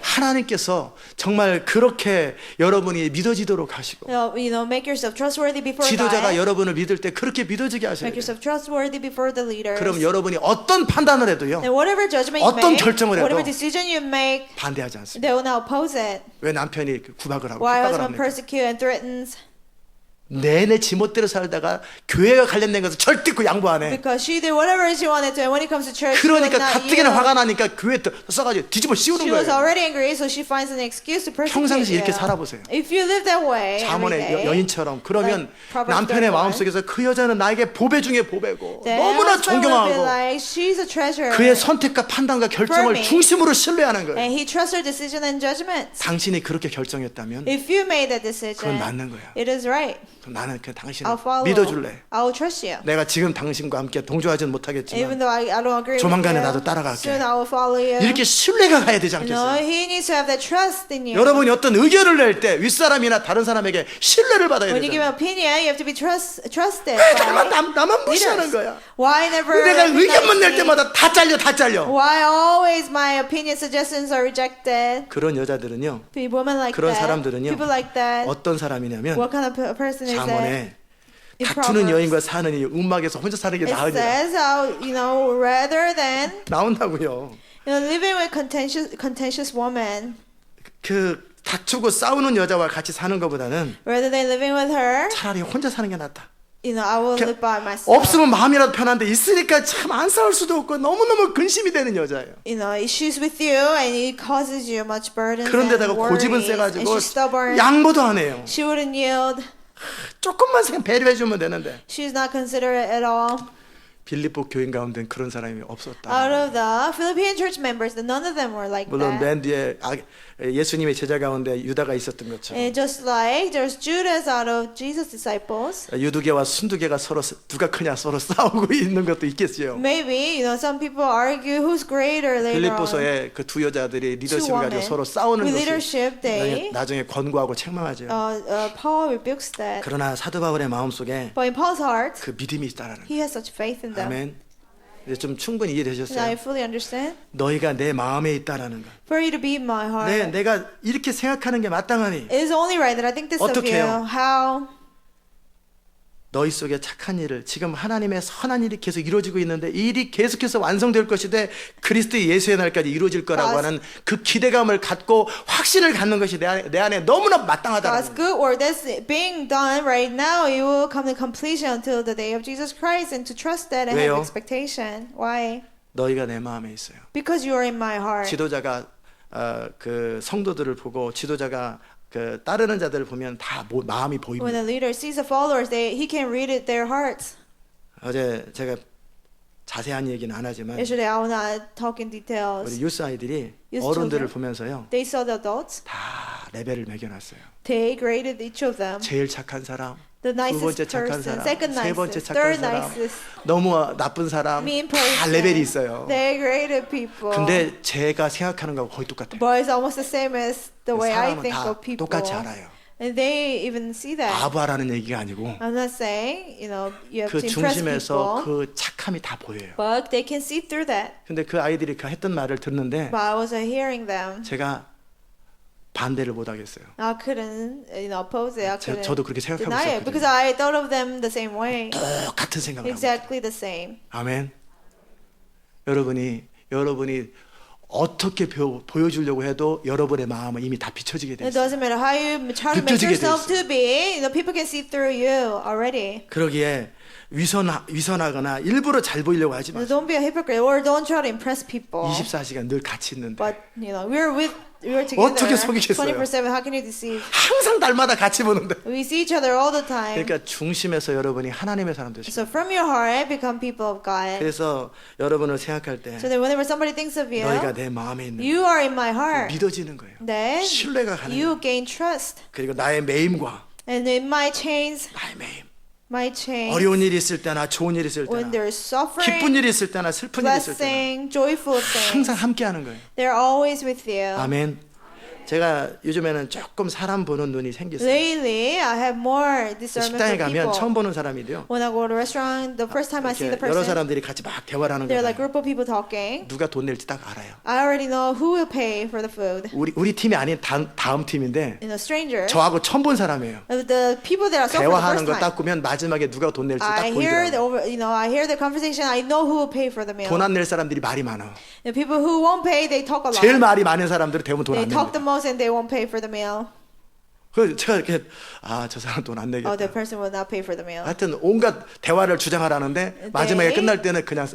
S1: 하나님께서 정말 그렇게 여러분이 믿어지도록 하시고
S2: Make yourself trustworthy before
S1: 지도자가
S2: God.
S1: 여러분을 믿을 때 그렇게 믿어지게 하셔야
S2: Make
S1: 돼요.
S2: yourself trustworthy before the leaders.
S1: 그럼 여러분이 어떤 판단을 해도요
S2: And whatever judgment you
S1: 어떤
S2: make,
S1: 결정을 해도
S2: whatever decision you make,
S1: 반대하지 않습니다.
S2: they will not oppose it.
S1: 왜 남편이 구박을 하고
S2: Why
S1: 핍박을
S2: husband
S1: 합니까?
S2: persecute and threatens?
S1: 내내 지멋대로 살다가 교회가 관련된 것은 절대 그 양보 안 해.
S2: Because she did whatever she wanted to, and when it comes to church, she
S1: 그러니까
S2: will not
S1: 가뜩이나
S2: yield.
S1: 화가 나니까 교회 써가지고 뒤집어 씌우는
S2: She was
S1: 거예요.
S2: already angry, so she finds an excuse to persecute
S1: 평상시
S2: you.
S1: 이렇게 살아보세요.
S2: If you live that way every
S1: 자문의
S2: day,
S1: 여인처럼 그러면
S2: Like Proverbs
S1: 남편의
S2: 31.
S1: 마음속에서 그 여자는 나에게 보배 중에 보배고
S2: then
S1: 너무나
S2: husband will be
S1: 존경하고
S2: like, she's a treasure.
S1: 그의 선택과 판단과 결정을
S2: me.
S1: 중심으로 신뢰하는 거예요.
S2: And he trusts her decision and judgment.
S1: 당신이 그렇게 결정했다면
S2: If you made that
S1: 그건
S2: decision,
S1: 맞는 거야.
S2: it is right.
S1: 그럼 나는 그냥 당신을
S2: I'll follow.
S1: 믿어줄래.
S2: I'll trust you.
S1: 내가 지금 당신과 함께 동조하지는
S2: Even
S1: 못하겠지만
S2: though I don't agree with
S1: 조만간에
S2: you,
S1: 나도 따라갈게.
S2: soon I will follow you.
S1: 이렇게 신뢰가 가야 되지
S2: No,
S1: 않겠어요?
S2: he needs to have that trust in you.
S1: 여러분이 어떤 의견을 낼 때 윗사람이나 다른 사람에게 신뢰를 받아야
S2: When you give
S1: 되잖아요.
S2: an opinion, you have to be trusted.
S1: 왜
S2: by
S1: 나만 무시하는
S2: leaders.
S1: 거야?
S2: Why never?
S1: 왜 내가 의견만 낼
S2: recognize me?
S1: 때마다 다 잘려.
S2: Why always my opinion suggestions are rejected?
S1: 그런 여자들은요.
S2: Women like
S1: 그런
S2: that.
S1: 사람들은요.
S2: People like that.
S1: 어떤 사람이냐면
S2: What kind of person is that?
S1: 잠언에
S2: In
S1: 다투는
S2: Proverbs,
S1: 여인과 사는 이 음막에서 혼자 사는 게
S2: it
S1: 나으니라
S2: says how rather than
S1: 나온다고요.
S2: living with contentious woman,
S1: 그 다투고 싸우는 여자와 같이 사는 것보다는
S2: rather than living with her,
S1: 차라리 혼자 사는 게 낫다.
S2: I will live by myself.
S1: 없으면 마음이라도 편한데 있으니까 참 안 싸울 수도 없고 너무너무 근심이 되는 여자예요.
S2: She's with you and it causes you much burdens and
S1: 그런데다가 고집은
S2: worries. And
S1: 세가지고
S2: she's stubborn.
S1: 양보도 안 해요.
S2: She wouldn't yield.
S1: 조금만 배려해주면 되는데
S2: She's not considerate at all.
S1: 빌립보 교인 가운데는 그런 사람이 없었다.
S2: Out of the Philippine church members, none of them were like
S1: 물론
S2: that.
S1: 맨 뒤에 예수님의 제자 가운데 유다가 있었던 것처럼
S2: And just like there's Judas out of Jesus' disciples,
S1: 유두개와 순두개가 서로 누가 크냐 서로 싸우고 있는 것도 있겠어요.
S2: maybe some people argue who's greater later on.
S1: 빌립보서의 그 두 여자들이 리더십을
S2: Two
S1: 가지고
S2: women
S1: 서로 싸우는
S2: with
S1: 것이
S2: leadership, they
S1: 나중에 권고하고 책망하죠.
S2: Paul rebukes that.
S1: 그러나 사도 바울의 마음속에
S2: But in Paul's heart,
S1: 그 믿음이 있다라는
S2: he has such faith in them.
S1: 아멘. 이제 좀 충분히
S2: Now
S1: 이해되셨어요?
S2: I fully understand.
S1: 너희가 내 마음에 있다라는 것.
S2: For you to be in my heart,
S1: 내가 이렇게 생각하는 게 마땅하니
S2: it is only right that I think this of
S1: 어떻게
S2: you.
S1: 해요?
S2: How?
S1: 너희 속에 착한 일을 지금 하나님의 선한 일이 계속 이루어지고 있는데 이 일이 계속해서 완성될 것이되 그리스도의 예수의 날까지 이루어질 거라고 하는 그 기대감을 갖고 확신을 갖는 것이 내 안에 너무나 마땅하다는
S2: God's
S1: 거예요.
S2: good work that's being done right now, it will come to completion until the day of Jesus Christ, and to trust that and
S1: 왜요?
S2: have expectation. Why?
S1: 너희가 내 마음에 있어요.
S2: Because you are in my heart.
S1: 지도자가 그 성도들을 보고 지도자가 그 따르는 자들을 보면 다 마음이
S2: When
S1: 보입니다.
S2: the leader sees the followers, he can read it their hearts.
S1: 어제 제가 자세한 얘기는 안 하지만
S2: Yesterday, I will not talk in
S1: 우리
S2: details.
S1: 유스 아이들이
S2: 유스
S1: 어른들을
S2: children.
S1: 보면서요
S2: They saw the adults.
S1: 다 레벨을 매겨놨어요.
S2: They graded each of them.
S1: 제일 착한 사람,
S2: The
S1: 두 번째
S2: nicest
S1: 착한
S2: person,
S1: 사람,
S2: second
S1: 세 번째
S2: nicest,
S1: 착한
S2: third
S1: 사람,
S2: nicest,
S1: 너무 나쁜 사람
S2: mean
S1: 다
S2: person.
S1: 레벨이 있어요.
S2: They graded people.
S1: 근데 제가 생각하는 거하고 거의 똑같아요.
S2: But it's almost the same as the way I
S1: 사람은
S2: think
S1: 다
S2: of people.
S1: 똑같이 알아요.
S2: And they even see that.
S1: 아부하라는 얘기가 아니고
S2: I'm not saying, you have
S1: 그
S2: to impress
S1: 중심에서
S2: people,
S1: 그 착함이 다 보여요.
S2: but they can see through that.
S1: 근데 그 아이들이 그 했던 말을 듣는데
S2: But I was hearing them.
S1: 제가 반대를 못 하겠어요.
S2: I couldn't, oppose it. I couldn't
S1: 저도 그렇게 생각하고
S2: deny it because
S1: 있었거든요.
S2: I thought of them the same way.
S1: 똑같은 생각을 하고 있어요.
S2: Exactly the same.
S1: 아멘. 여러분이 어떻게 보여주려고 해도 여러분의 마음은 이미 다 비춰지게 돼
S2: It
S1: 있어요.
S2: doesn't matter how you try to make
S1: 느껴지게 돼
S2: yourself
S1: 있어요.
S2: to be, people can see through you already.
S1: 그러기에 위선하거나 일부러 잘 보이려고 하지 마세요.
S2: Don't be a hypocrite or don't try to impress people.
S1: 24시간 늘 같이 있는데
S2: But we're
S1: 어떻게
S2: together
S1: 속이겠어요?
S2: 24/7. How can you deceive?
S1: 항상 날마다 같이 보는데.
S2: We see each other all the time.
S1: 그러니까 중심에서 여러분이 하나님의 사람 되시고.
S2: So from your heart, become people of God.
S1: 그래서 여러분을 생각할 때
S2: So that whenever somebody thinks of you,
S1: 너희가 내 마음에 있는
S2: you are in my heart.
S1: 믿어지는 거예요.
S2: Then
S1: 신뢰가 가는
S2: you
S1: 거예요.
S2: gain trust.
S1: 그리고 나의 매임과
S2: And in my chains,
S1: 나의 매임.
S2: my chains,
S1: 어려운 일이 있을 때나 좋은 일이 있을
S2: when
S1: 때나
S2: there's suffering,
S1: 기쁜 일이 있을 때나 슬픈 일이 있을 때나
S2: blessing, joyful things,
S1: 항상 함께 하는 거예요.
S2: they're always with you.
S1: 아멘. 제가 요즘에는 조금 사람 보는 눈이 생겼어요.
S2: Lately, I have more discernment
S1: 식당에
S2: for
S1: 가면
S2: people.
S1: 처음 보는 사람이돼요.
S2: When I go to a restaurant, the first time I see the
S1: 이렇게 여러
S2: person,
S1: 사람들이 같이 막 대화를 하는
S2: they're
S1: 거예요.
S2: like group of people talking.
S1: 누가 돈 낼지 딱 알아요.
S2: I already know who will pay for the food.
S1: 우리 팀이 아닌 다음 팀인데
S2: Stranger.
S1: 저하고 처음 본 사람이에요.
S2: The people that I saw for the
S1: 대화하는
S2: first
S1: 거 딱
S2: time.
S1: 보면 마지막에 누가 돈 낼지 딱
S2: I hear
S1: 보이더라고요.
S2: I hear the conversation. I know who will pay for the meal.
S1: 돈 안 낼 사람들이 말이 많아.
S2: The people who won't pay, they talk a lot.
S1: 제일 말이 많은 사람들은 대부분 돈
S2: They
S1: 안
S2: talk the
S1: 냅니다.
S2: most and they won't pay for the meal.
S1: 그래서 제가 이렇게 저 사람 돈 안
S2: Oh,
S1: 내겠다.
S2: that person will not pay for the meal.
S1: 하여튼 온갖 대화를 주장하라는데 마지막에 끝날 때는 그냥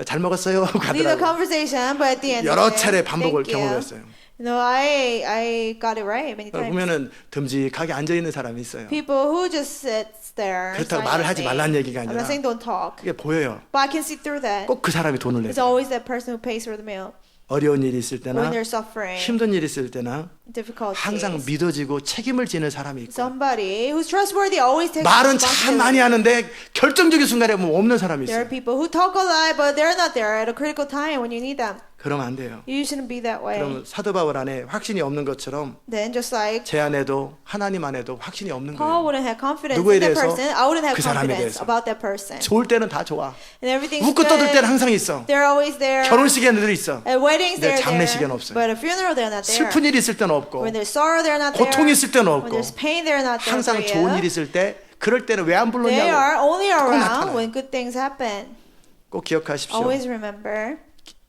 S1: 잘 먹었어요 하고
S2: Lead the
S1: 가더라고요.
S2: conversation, but at the end,
S1: 여러
S2: they say,
S1: 차례 반복을
S2: "Thank you."
S1: 경험했어요.
S2: No, I got it right many times.
S1: 보면은 듬직하게 앉아 있는 사람이 있어요.
S2: People who just sits there.
S1: 그렇다고 말을 하지 말라는 얘기가
S2: I'm
S1: 아니라
S2: not saying don't talk,
S1: 그게 보여요.
S2: but I can see through that.
S1: 꼭 그 사람이 돈을
S2: It's
S1: 내요.
S2: always that person who pays for the meal
S1: 어려운 일이 있을 때나
S2: when they're suffering,
S1: 힘든 일이 있을 때나
S2: difficult
S1: 항상
S2: days.
S1: 믿어지고 책임을 지는 사람이 있고
S2: Somebody who's trustworthy always takes
S1: 말은 참 많이
S2: responsibility.
S1: 하는데 결정적인 순간에 뭐 없는 사람이
S2: There are
S1: 있어요.
S2: people who talk a lot, but they're not there at a critical time when you need them.
S1: 그러면 안 돼요.
S2: You shouldn't be that way.
S1: 그럼 사도 바울 안에 확신이 없는 것처럼
S2: Then just like
S1: 제 안에도 하나님 안에도 확신이 없는
S2: Paul
S1: 거예요.
S2: wouldn't have confidence
S1: 누구에
S2: in that
S1: 대해서?
S2: person, I wouldn't have
S1: 그 사람에
S2: confidence
S1: 대해서.
S2: about that person.
S1: 좋을 때는 다 좋아.
S2: And everything's
S1: 웃고 떠들
S2: good.
S1: 때는 항상 있어.
S2: They're always there.
S1: 결혼식에는 늘 있어.
S2: At weddings
S1: 근데
S2: they're
S1: 장례식에는
S2: there.
S1: 없어요.
S2: But at a funeral they're not there.
S1: 슬픈 일이 있을 때는 없고
S2: When there's sorrow they're not there.
S1: 고통이 있을 때는
S2: When
S1: 없고
S2: there's pain they're not there
S1: 항상
S2: for
S1: 좋은
S2: you.
S1: 일이 있을 때 그럴 때는 왜 안
S2: They
S1: 불렀냐고
S2: are only
S1: 나타나요.
S2: around when good things happen.
S1: 꼭 기억하십시오.
S2: Always remember.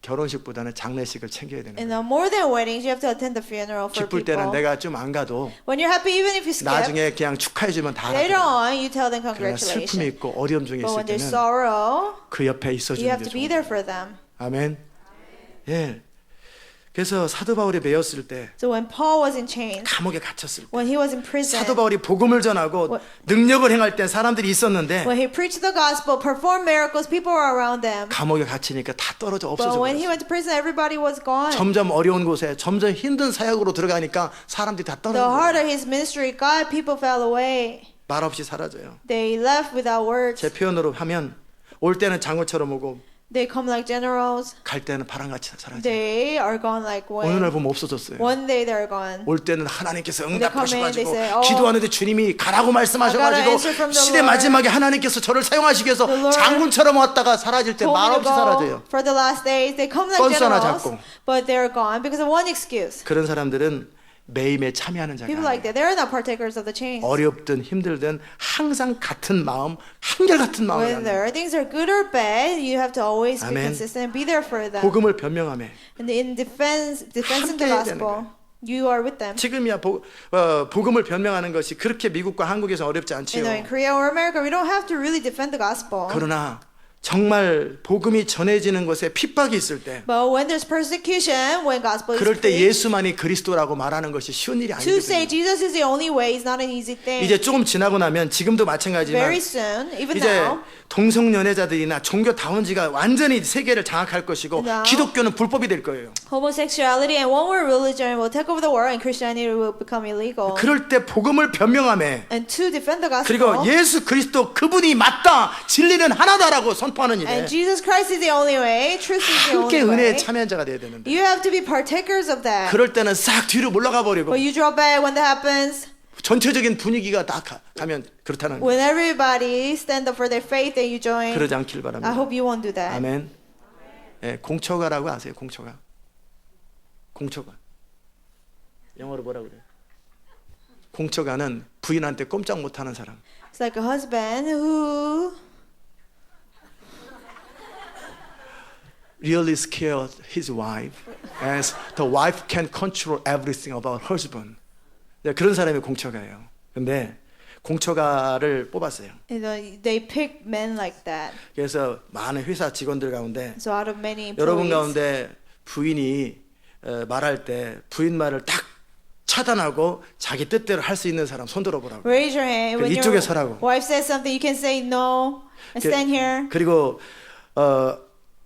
S1: 결혼식보다는 장례식을 챙겨야 되는
S2: And
S1: 거예요.
S2: more than weddings, you have to attend the funeral for
S1: 기쁠
S2: people.
S1: 때는 내가 좀 안 가도
S2: When you're happy, even if you skip,
S1: 나중에 그냥 축하해주면 다
S2: later
S1: 알아요.
S2: on you tell them
S1: 그러나 슬픔이
S2: congratulations.
S1: 있고 어려움 중에
S2: But
S1: 있을
S2: when there's
S1: 때는
S2: sorrow,
S1: 그 옆에
S2: you
S1: 있어주는
S2: have
S1: 게
S2: to be
S1: 좋은
S2: there
S1: 거예요.
S2: for them.
S1: 아멘. 예. 그래서 사도 바울이 배웠을 때
S2: So when Paul was in chains,
S1: 감옥에 갇혔을 때
S2: when he was in prison,
S1: 사도 바울이 복음을 전하고 능력을 행할 때 사람들이 있었는데
S2: when he preached the gospel, performed miracles, people were around them.
S1: 감옥에 갇히니까 다 떨어져
S2: But
S1: 없어져
S2: when he
S1: 버렸어요.
S2: went to prison, everybody was gone.
S1: 점점 어려운 곳에 점점 힘든 사역으로 들어가니까 사람들이 다
S2: The
S1: 떨어져
S2: harder his ministry got, people fell away.
S1: 말없이 사라져요.
S2: They left without words.
S1: 제 표현으로 하면 올 때는 장군처럼 오고
S2: They come like generals.
S1: 갈 때는 바람같이 사라져요.
S2: They are gone like
S1: 어느 날
S2: wind.
S1: 보면 없어졌어요.
S2: One day they're gone.
S1: 올 때는 하나님께서
S2: They come in,
S1: 응답하셔가지고
S2: they say,
S1: 기도하는데 주님이 가라고
S2: I got an
S1: 말씀하셔가지고
S2: answer from the
S1: 시대
S2: Lord.
S1: 마지막에 하나님께서 저를 사용하시기 위해서
S2: The Lord
S1: 장군처럼 왔다가 사라질 때
S2: Told me to
S1: 말없이 사라져요.
S2: go for the last days. They come like
S1: 건수 하나
S2: generals,
S1: 잡고.
S2: but they're gone because of one excuse.
S1: 그런 사람들은 매임에 참여하는 자가
S2: People like
S1: 아니에요.
S2: that, they're not partakers of the chains.
S1: 어렵든 힘들든 항상 같은 마음, 한결같은 마음을 갖는
S2: Whether things are good or bad, you have to always be
S1: Amen.
S2: consistent and be there for them.
S1: 복음을 변명하며
S2: And in defensing the
S1: 함께 해야 되는
S2: gospel, you are with them.
S1: 지금이야 복음을 변명하는 것이 그렇게 미국과 한국에서 어렵지
S2: You
S1: 않지요.
S2: know, in Korea or America, we don't have to really defend the gospel.
S1: 그러나 정말 복음이 전해지는 것에 핍박이 있을 때
S2: But when there's persecution, when gospel is
S1: 그럴 때
S2: preached,
S1: 예수만이 그리스도라고 말하는 것이 쉬운 일이
S2: to say
S1: 아니거든요.
S2: Jesus is the only way is not an easy thing.
S1: 이제 조금 지나고 나면 지금도 마찬가지지만
S2: Very soon, even
S1: 이제
S2: now,
S1: 동성연애자들이나 종교다원지가 완전히 세계를 장악할 것이고
S2: Now.
S1: 기독교는 불법이 될 거예요.
S2: homosexuality and one world religion will take over the world and Christianity will become illegal.
S1: 그럴 때 복음을 변명하며
S2: And to defend the
S1: 그리고
S2: gospel,
S1: 예수 그리스도 그분이 맞다 진리는 하나다라고 선포하는 일에
S2: and Jesus Christ is the only way, truth is the
S1: 함께
S2: only
S1: 은혜의
S2: way,
S1: 참여자가 돼야 되는데
S2: you have to be partakers of that.
S1: 그럴 때는 싹 뒤로 물러가 버리고
S2: But you draw back when that happens,
S1: 전체적인 분위기가 다 가면 그렇다는 거예요.
S2: when everybody stand up for their faith and you join.
S1: 그러지 않길
S2: I
S1: 바랍니다.
S2: hope you won't do that.
S1: 아멘. 예, 공초가라고 아세요? 공초가. 공초가. 영어로 뭐라 그래요? 공초가는 부인한테 꼼짝 못하는 사람.
S2: It's like a husband who
S1: Really scared his wife as the wife can control everything about husband. 네, 그런 사람이 공초가예요. 근데 공초가를 뽑았어요.
S2: they pick men like that.
S1: 그래서 많은 회사 직원들 가운데
S2: So out of many
S1: 여러분
S2: employees,
S1: 가운데 부인이 말할 때 부인 말을 딱 차단하고 자기 뜻대로 할 수 있는 사람 손 들어보라고.
S2: raise your hand. When
S1: 이쪽에
S2: your
S1: 서라고.
S2: wife says something, you can say no and stand here.
S1: 그리고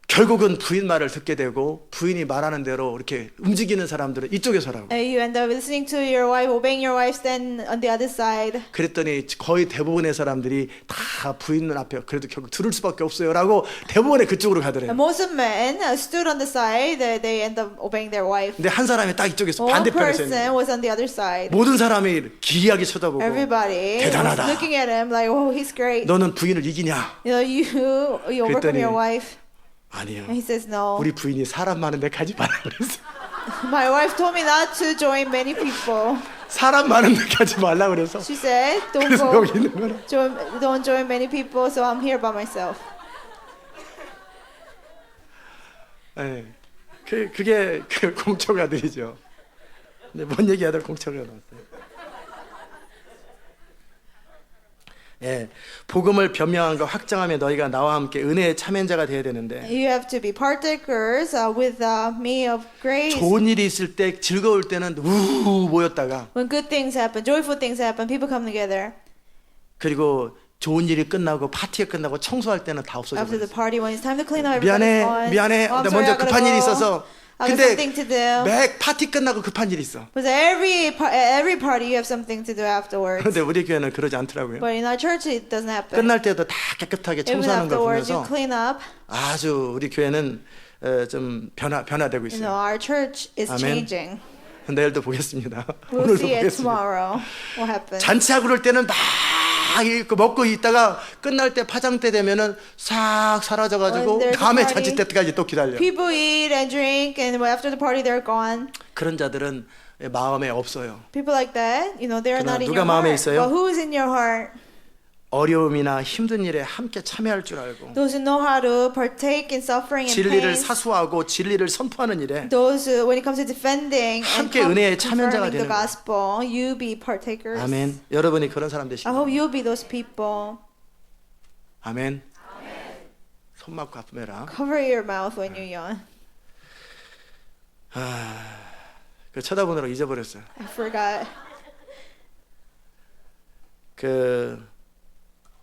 S1: 결국은 부인 말을 듣게 되고 부인이 말하는 대로 이렇게 움직이는 사람들은 이쪽에 서라고.
S2: And you end up listening to your wife, obeying your wife, stand on the other side.
S1: 그랬더니 거의 대부분의 사람들이 다 부인 앞에 그래도 결국 들을 수밖에 없어요라고 대부분의 그쪽으로 가더래요.
S2: And most of men stood on the side. They end up obeying their wife.
S1: 근데 한 사람이 딱 이쪽에서
S2: One
S1: 반대편에 서 있는
S2: person was on the other side.
S1: 모든 사람이 기이하게 쳐다보고
S2: Everybody was
S1: 대단하다.
S2: looking at him like, oh, he's great.
S1: 너는 부인을 이기냐?
S2: You know, you overcome
S1: 그랬더니
S2: your wife.
S1: 아니요.
S2: And he says no.
S1: 우리 부인이 사람 많은 데 가지 말라 그랬어.
S2: My wife told me not to join many people.
S1: 사람 많은 데 가지 말라 그래서.
S2: She said, don't
S1: 그래서
S2: go,
S1: 여기 있는 거는
S2: don't join many people. So I'm here by myself.
S1: 예. 그게 그 공초가들이죠. 근데 뭔 얘기하다 공초가 나왔어요. 예, 복음을 변명함과 확장하며 너희가 나와 함께 은혜의 참여자가 되어야 되는데
S2: You have to be partakers with me of grace.
S1: 좋은 일이 있을 때 즐거울 때는 우우 모였다가
S2: When good things happen, joyful things happen, people come together.
S1: 그리고 좋은 일이 끝나고 파티가 끝나고 청소할 때는 다 없어져
S2: After the
S1: 버렸어요.
S2: party, when it's time to clean up, everybody's gone.
S1: 미안해.
S2: Oh, I'm
S1: 나
S2: sorry,
S1: 먼저
S2: I gotta
S1: 급한 일이
S2: go.
S1: 있어서.
S2: I got
S1: 근데
S2: something to do.
S1: 매 파티 끝나고 급한 일이 있어.
S2: Because every party you have something to do afterwards.
S1: 그런데 우리 교회는 그러지 않더라고요.
S2: But in our church it doesn't happen.
S1: 끝날 때도 다 깨끗하게
S2: Even
S1: 청소하는 걸
S2: afterwards you
S1: 보면서
S2: clean up.
S1: 아주 우리 교회는 좀 변화되고
S2: You know,
S1: 있어요.
S2: our church is
S1: 아멘.
S2: changing.
S1: 내일도 보겠습니다.
S2: We'll
S1: 오늘도
S2: see it
S1: 보겠습니다.
S2: tomorrow. What happens?
S1: 잔치하고 그럴 때는 막 먹고 있다가 끝날 때 파장 때 되면은 싹 사라져가지고
S2: When there's a
S1: 다음에
S2: party,
S1: 잔치 때까지 또 기다려.
S2: People eat and drink, and after the party they're gone.
S1: 그런 자들은 마음에 없어요.
S2: People like that, you know, they're
S1: 그러나
S2: not in
S1: 누가
S2: your
S1: 마음에
S2: heart.
S1: 있어요?
S2: But who is in your heart?
S1: 어려움이나 힘든 일에 함께 참여할 줄 알고
S2: Those who know how to partake in suffering and
S1: 진리를
S2: pain.
S1: 사수하고 진리를 선포하는 일에
S2: Those who, when it comes to defending and
S1: 함께 은혜의 참여자가
S2: confirming the
S1: 되는 거예요.
S2: gospel, you be partakers.
S1: 아멘. 여러분이 그런 사람 되시길
S2: I hope
S1: 바랍니다.
S2: you'll be those people.
S1: 아멘. 손 막고 아프메라.
S2: Cover your mouth when you yawn.
S1: 그 쳐다보느라 잊어버렸어요.
S2: I forgot.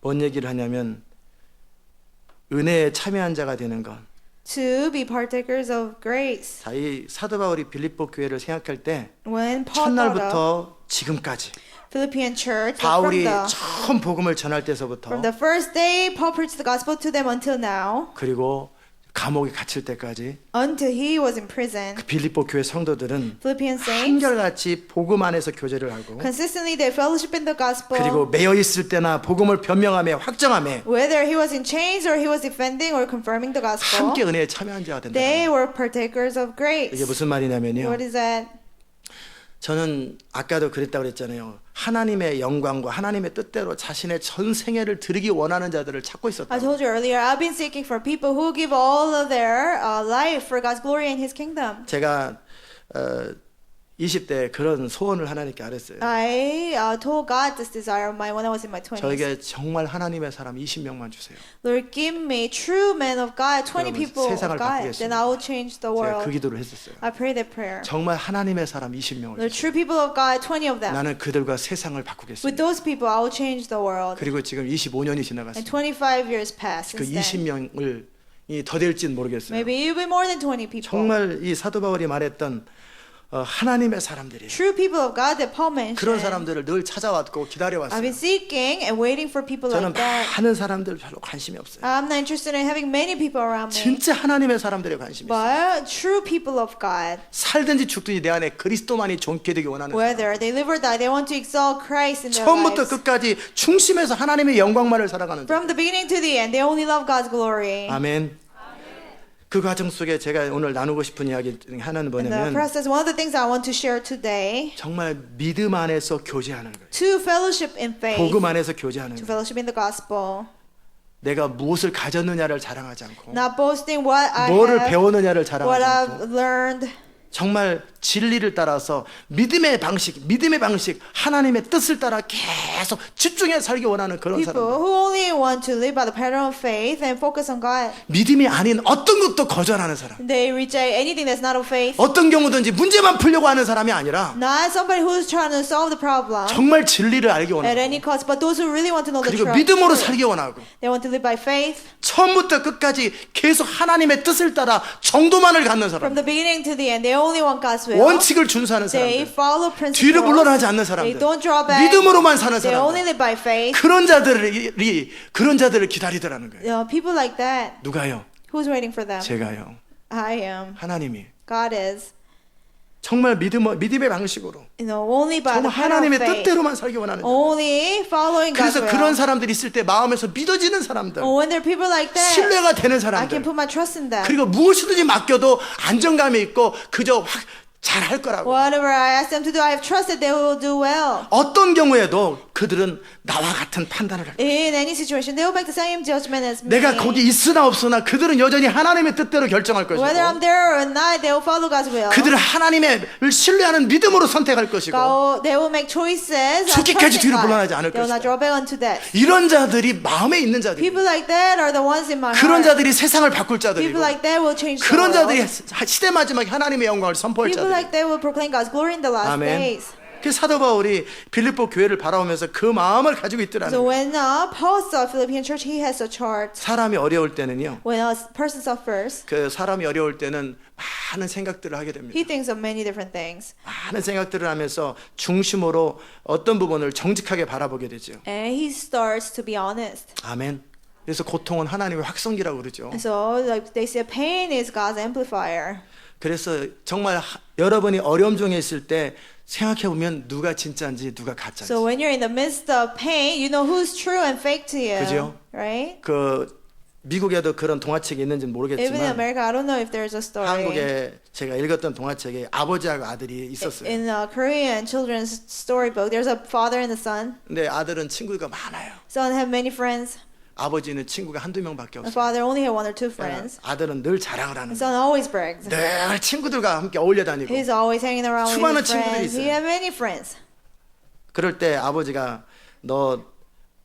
S1: 뭔 얘기를 하냐면 은혜에 참여한 자가 되는 것.
S2: To be partakers of grace.
S1: 자, 이 사도 바울이 빌립보 교회를 생각할 때
S2: When Paul thought of
S1: 첫날부터 지금까지
S2: Philippian church,
S1: 바울이
S2: from
S1: 처음 복음을 전할 때서부터
S2: the first day Paul preached the gospel to them until now,
S1: 그리고 감옥에 갇힐 때까지
S2: until he was in prison,
S1: 그 빌립보 교회 성도들은
S2: Philippian saints,
S1: 한결같이 복음 안에서 교제를 하고
S2: consistently they fellowship in the gospel.
S1: 그리고 매여 있을 때나 복음을 변명하며 확정하며
S2: Whether he was in chains or he was defending or confirming the gospel,
S1: 함께 은혜에 참여한 자가 된다.
S2: they were partakers of grace.
S1: 이게 무슨 말이냐면요.
S2: What is that?
S1: 저는 아까도 그랬다고 그랬잖아요. 하나님의 영광과 하나님의 뜻대로 자신의 전 생애를 드리기 원하는 자들을 찾고
S2: I
S1: 있었다.
S2: told you earlier, I've been seeking for people who give all of their life for God's glory and His kingdom.
S1: 제가 20대에 그런 소원을 하나님께 아랬어요.
S2: I told God this desire of mine when I was in my 20s.
S1: 저에게 정말 하나님의 사람 20명만 주세요.
S2: Lord, give me true men of God, 20
S1: 그러면
S2: people of
S1: 세상을
S2: God.
S1: 바꾸겠습니다.
S2: Then I will change the
S1: 제가
S2: world.
S1: 그 기도를 했었어요.
S2: I prayed that prayer.
S1: 정말 하나님의 사람 20명을
S2: Lord,
S1: 주세요.
S2: true people of God, 20 of them.
S1: 나는 그들과 세상을
S2: With
S1: 바꾸겠습니다.
S2: those people, I will change the world.
S1: 그리고 지금 25년이
S2: And
S1: 지나갔습니다.
S2: 25 years passed
S1: 그
S2: since then.
S1: 20명을 더 될지는 모르겠어요.
S2: Maybe it will be more than 20 people.
S1: 정말 이 사도 바울이 말했던 하나님의 사람들이
S2: True people of God that Paul mentioned.
S1: 그런 사람들을 늘 찾아왔고
S2: I've
S1: 기다려왔어요.
S2: been seeking and waiting for people
S1: 저는
S2: like that.
S1: 많은 사람들 별로 관심이 없어요.
S2: I'm not interested in having many people around me.
S1: 진짜 하나님의 사람들에 관심이 있어요.
S2: But true people of God,
S1: 살든지 죽든지 내 안에 그리스도만이 존귀 되기 원하는 사람.
S2: whether they live or die, they want to exalt Christ in their
S1: 처음부터
S2: lives.
S1: 끝까지 중심에서 하나님의 영광만을 살아가는 자.
S2: From the beginning to the end, they only love God's glory.
S1: 아멘. 그 과정 속에 제가 오늘 나누고 싶은 이야기 중에 하나는
S2: In the
S1: 뭐냐면
S2: process, one of the things I want to share today,
S1: 정말 믿음 안에서 교제하는 거예요.
S2: to fellowship in faith,
S1: 복음 안에서 교제하는
S2: to
S1: 거예요.
S2: fellowship in the gospel,
S1: 내가 무엇을 가졌느냐를 자랑하지 않고
S2: not boasting what I
S1: 뭐를
S2: have,
S1: 배웠느냐를
S2: what
S1: 자랑하지 않고
S2: I've learned,
S1: 정말 진리를 따라서 믿음의 방식 하나님의 뜻을 따라 계속 집중해 살기 원하는 그런
S2: people
S1: 사람들.
S2: who only want to live by the pattern of faith and focus on God.
S1: 믿음이 아닌 어떤 것도 거절하는 사람.
S2: They reject anything that's not of faith.
S1: 어떤 경우든지 문제만 풀려고 하는 사람이 아니라
S2: Not somebody who's trying to solve the problem
S1: 정말 진리를 알기
S2: at
S1: 원하고
S2: any cost, but those who really want to know the
S1: 그리고
S2: truth.
S1: 믿음으로 살기 원하고
S2: They want to live by faith.
S1: 처음부터 끝까지 계속 하나님의 뜻을 따라 정도만을 갖는
S2: From
S1: 사람,
S2: the beginning to the end, they only want God's will.
S1: 원칙을 준수하는
S2: They
S1: 사람들,
S2: follow principles.
S1: 뒤로 물러나지 않는
S2: They
S1: 사람들,
S2: don't draw back.
S1: 믿음으로만 사는
S2: They only
S1: 사람들,
S2: live by faith.
S1: 그런 자들을 기다리더라는 거예요.
S2: People like that.
S1: 누가요?
S2: Who's waiting for them?
S1: 제가요.
S2: I am.
S1: 하나님이
S2: God is.
S1: 정말 믿음의 방식으로
S2: Only by
S1: 정말
S2: the power of
S1: 하나님의
S2: faith.
S1: 뜻대로만 살기 원하는 자들.
S2: Only following God's
S1: 그래서
S2: will.
S1: 그런 사람들이 있을 때 마음에서 믿어지는 사람들,
S2: When there are people like that,
S1: 신뢰가 되는
S2: I can
S1: 사람들,
S2: put my trust in them.
S1: 그리고 무엇이든지 맡겨도 안정감이 있고 그저 잘할 거라고.
S2: Whatever I ask them to do, I have trust that they will do well.
S1: 어떤 경우에도 그들은 나와 같은 판단을 할 거예요.
S2: In any situation, they will make the same judgment as me.
S1: 내가 거기 있으나 없으나 그들은 여전히 하나님의 뜻대로 결정할 것이고
S2: Whether I'm there or not, they will follow God's will.
S1: 그들은 하나님을 신뢰하는 믿음으로 선택할 것이고
S2: They will make choices.
S1: 죽기까지 뒤로 물러나지 않을
S2: They will not
S1: 것이다.
S2: draw back unto death.
S1: 이런 자들이 마음에 있는 자들,
S2: People like that are the ones in my
S1: 그런
S2: heart.
S1: 자들이 세상을 바꿀 자들이고
S2: People like that will change the
S1: 그런 자들이
S2: world.
S1: 시대 마지막에 하나님의 영광을 선포할
S2: People
S1: 자들.
S2: like that will proclaim God's glory in the last
S1: 아멘.
S2: days.
S1: 그 사도 바울이 빌립보 교회를 바라보면서 그 마음을 가지고 있더라는
S2: So
S1: 거예요.
S2: when Paul saw Philippian church, he has such heart.
S1: 사람이 어려울 때는요,
S2: When a person suffers,
S1: 그 사람이 어려울 때는 많은 생각들을 하게 됩니다.
S2: he thinks of many different things.
S1: 많은 생각들을 하면서 중심으로 어떤 부분을 정직하게 바라보게 되죠.
S2: And he starts to be honest.
S1: 아멘. 그래서 고통은 하나님의 확성기라고 그러죠.
S2: And so like they say pain is God's amplifier.
S1: 그래서 정말 여러분이 어려움 중에 있을 때 생각해 보면 누가 진짜인지 누가 가짜인지.
S2: So when you're in the midst of pain, you know who's true and fake to you.
S1: 그죠?
S2: Right?
S1: 그 미국에도 그런 동화책이 있는지는
S2: Even in
S1: 모르겠지만
S2: America, I don't know if there's a story.
S1: 한국에 제가 읽었던 동화책에 아버지하고 아들이 있었어요.
S2: In a Korean children's storybook, there's a father and a son.
S1: 근데 아들은 친구가 많아요.
S2: Son had many friends.
S1: 아버지는 친구가 한두 명밖에
S2: The
S1: 없어요.
S2: father only had one or two friends.
S1: 아들은 늘 자랑을 하는
S2: The
S1: 거예요.
S2: son always brags.
S1: 늘 친구들과 함께 어울려 다니고.
S2: He's always hanging around with
S1: 수많은
S2: his
S1: 친구들이
S2: friends.
S1: 있어요.
S2: He had many friends.
S1: 그럴 때 아버지가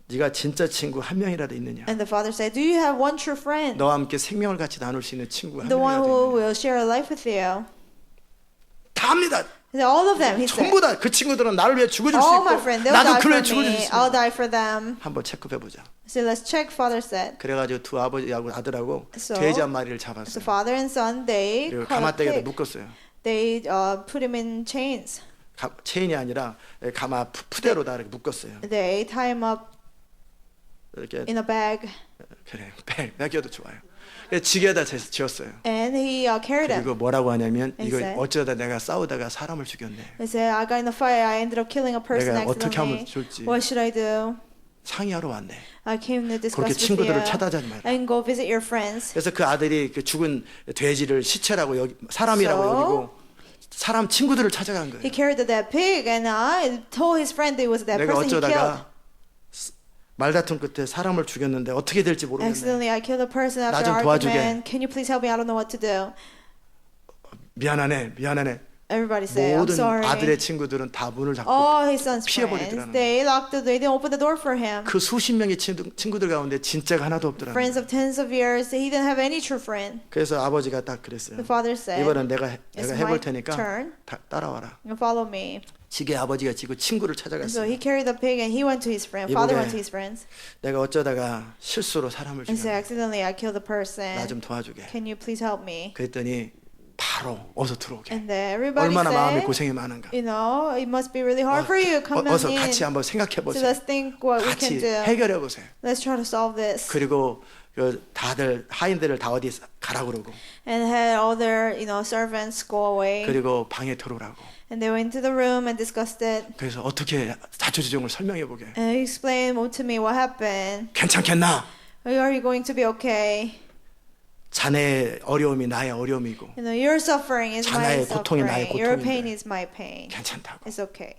S1: 네가 진짜 친구 한 명이라도 있느냐?
S2: And the father said, "Do you have one true friend?
S1: 너와 함께 생명을 같이 나눌 수 있는 친구가 한
S2: The one
S1: 명이라도
S2: who
S1: 있느냐?
S2: will share a life with you?"
S1: 다 합니다.
S2: He said, all of them. He said,
S1: 전부 다 그 친구들은 나를 위해 죽어줄 수
S2: "All my
S1: 있고
S2: friends, they'll
S1: 나도
S2: die
S1: 그를
S2: for
S1: 위해 죽어줄 수
S2: me.
S1: 있어.
S2: I'll die for them."
S1: 한번 체크해 보자.
S2: So let's check. Father said.
S1: 그래가지고 두 아버지하고 아들하고
S2: So,
S1: 돼지 한 마리를
S2: So
S1: 잡았어요.
S2: father and son, they
S1: 그리고
S2: caught a
S1: 가마떼기에다
S2: pig.
S1: 묶었어요.
S2: They put him in chains.
S1: 체인이 아니라 가마 푸대로다 이렇게 묶었어요.
S2: They tie him up
S1: 이렇게
S2: in a bag,
S1: 그래 매겨도 좋아요. 그래서 지게에다 지었어요.
S2: and he carried him.
S1: 그리고 뭐라고 하냐면
S2: And
S1: 이거
S2: said,
S1: 어쩌다 내가 싸우다가 사람을 죽였네.
S2: They said, "I got in a fight. I ended up killing a person
S1: 내가 어떻게 하면
S2: accidentally.
S1: 좋을지
S2: What should I do?
S1: 상의하러 왔네.
S2: I came to
S1: 그렇게
S2: discuss with
S1: 친구들을
S2: you.
S1: 찾아가지 마라.
S2: And go visit your friends."
S1: 그래서 그 아들이 그 죽은 돼지를 시체라고 사람이라고
S2: So?
S1: 여기고 사람 친구들을 찾아간
S2: He
S1: 거예요.
S2: carried that pig and told his friend it was that
S1: 내가
S2: person he killed.
S1: 어쩌다가 말다툼 끝에 사람을 죽였는데 어떻게 될지 모르겠네.
S2: Accidentally, I killed a person
S1: 나
S2: after
S1: 좀 도와주게.
S2: argument. Can you please help me? I don't know what to do.
S1: 미안하네.
S2: Everybody say, I'm
S1: 모든
S2: sorry.
S1: 아들의 친구들은 다 문을 닫고
S2: All his son's
S1: 피해버리더라는
S2: friends, they locked the they didn't open the door for him.
S1: 그 수십 명의 친구들 가운데 진짜가 하나도 없더라는
S2: Friends
S1: 거예요.
S2: of tens of years, he didn't have any true friend.
S1: 그래서 아버지가 딱 그랬어요.
S2: The father said,
S1: 이번엔 내가
S2: It's
S1: 해볼
S2: my
S1: 테니까
S2: turn.
S1: 따라와라.
S2: You follow me.
S1: 지게 아버지가 지고 친구를
S2: And so
S1: 찾아갔어요.
S2: he carried the pig and he went to his friend. Father
S1: 이보게
S2: went to his friends
S1: 내가 어쩌다가 실수로 사람을
S2: and said,
S1: 죽였네.
S2: accidentally I killed a person.
S1: 나 좀 도와주게.
S2: Can you please help me?
S1: 그랬더니 바로 어서 들어오게.
S2: And then everybody
S1: 얼마나 마음에
S2: said,
S1: 고생이 많은가.
S2: you know, it must be really hard for you. Come on
S1: 어서
S2: in.
S1: 같이 한번 생각해
S2: So
S1: 보세요.
S2: let's think what we
S1: 같이
S2: can do.
S1: 해결해 보세요.
S2: Let's try to solve this.
S1: 그리고 그 다들 하인들을 다 어디 가라 그러고
S2: And had all their, you know, servants go away.
S1: 그리고 방에 들어오라고.
S2: And they went to the room and discussed it.
S1: 그래서 어떻게 자초지종을 설명해 보게.
S2: And he explained to me what happened.
S1: 괜찮겠나?
S2: Are you going to be okay?
S1: 자네의 어려움이 나의 어려움이고
S2: You know, your suffering is my
S1: 자나의 고통이 나의
S2: suffering. Your
S1: 고통인데.
S2: pain is my pain.
S1: 괜찮다고.
S2: It's okay.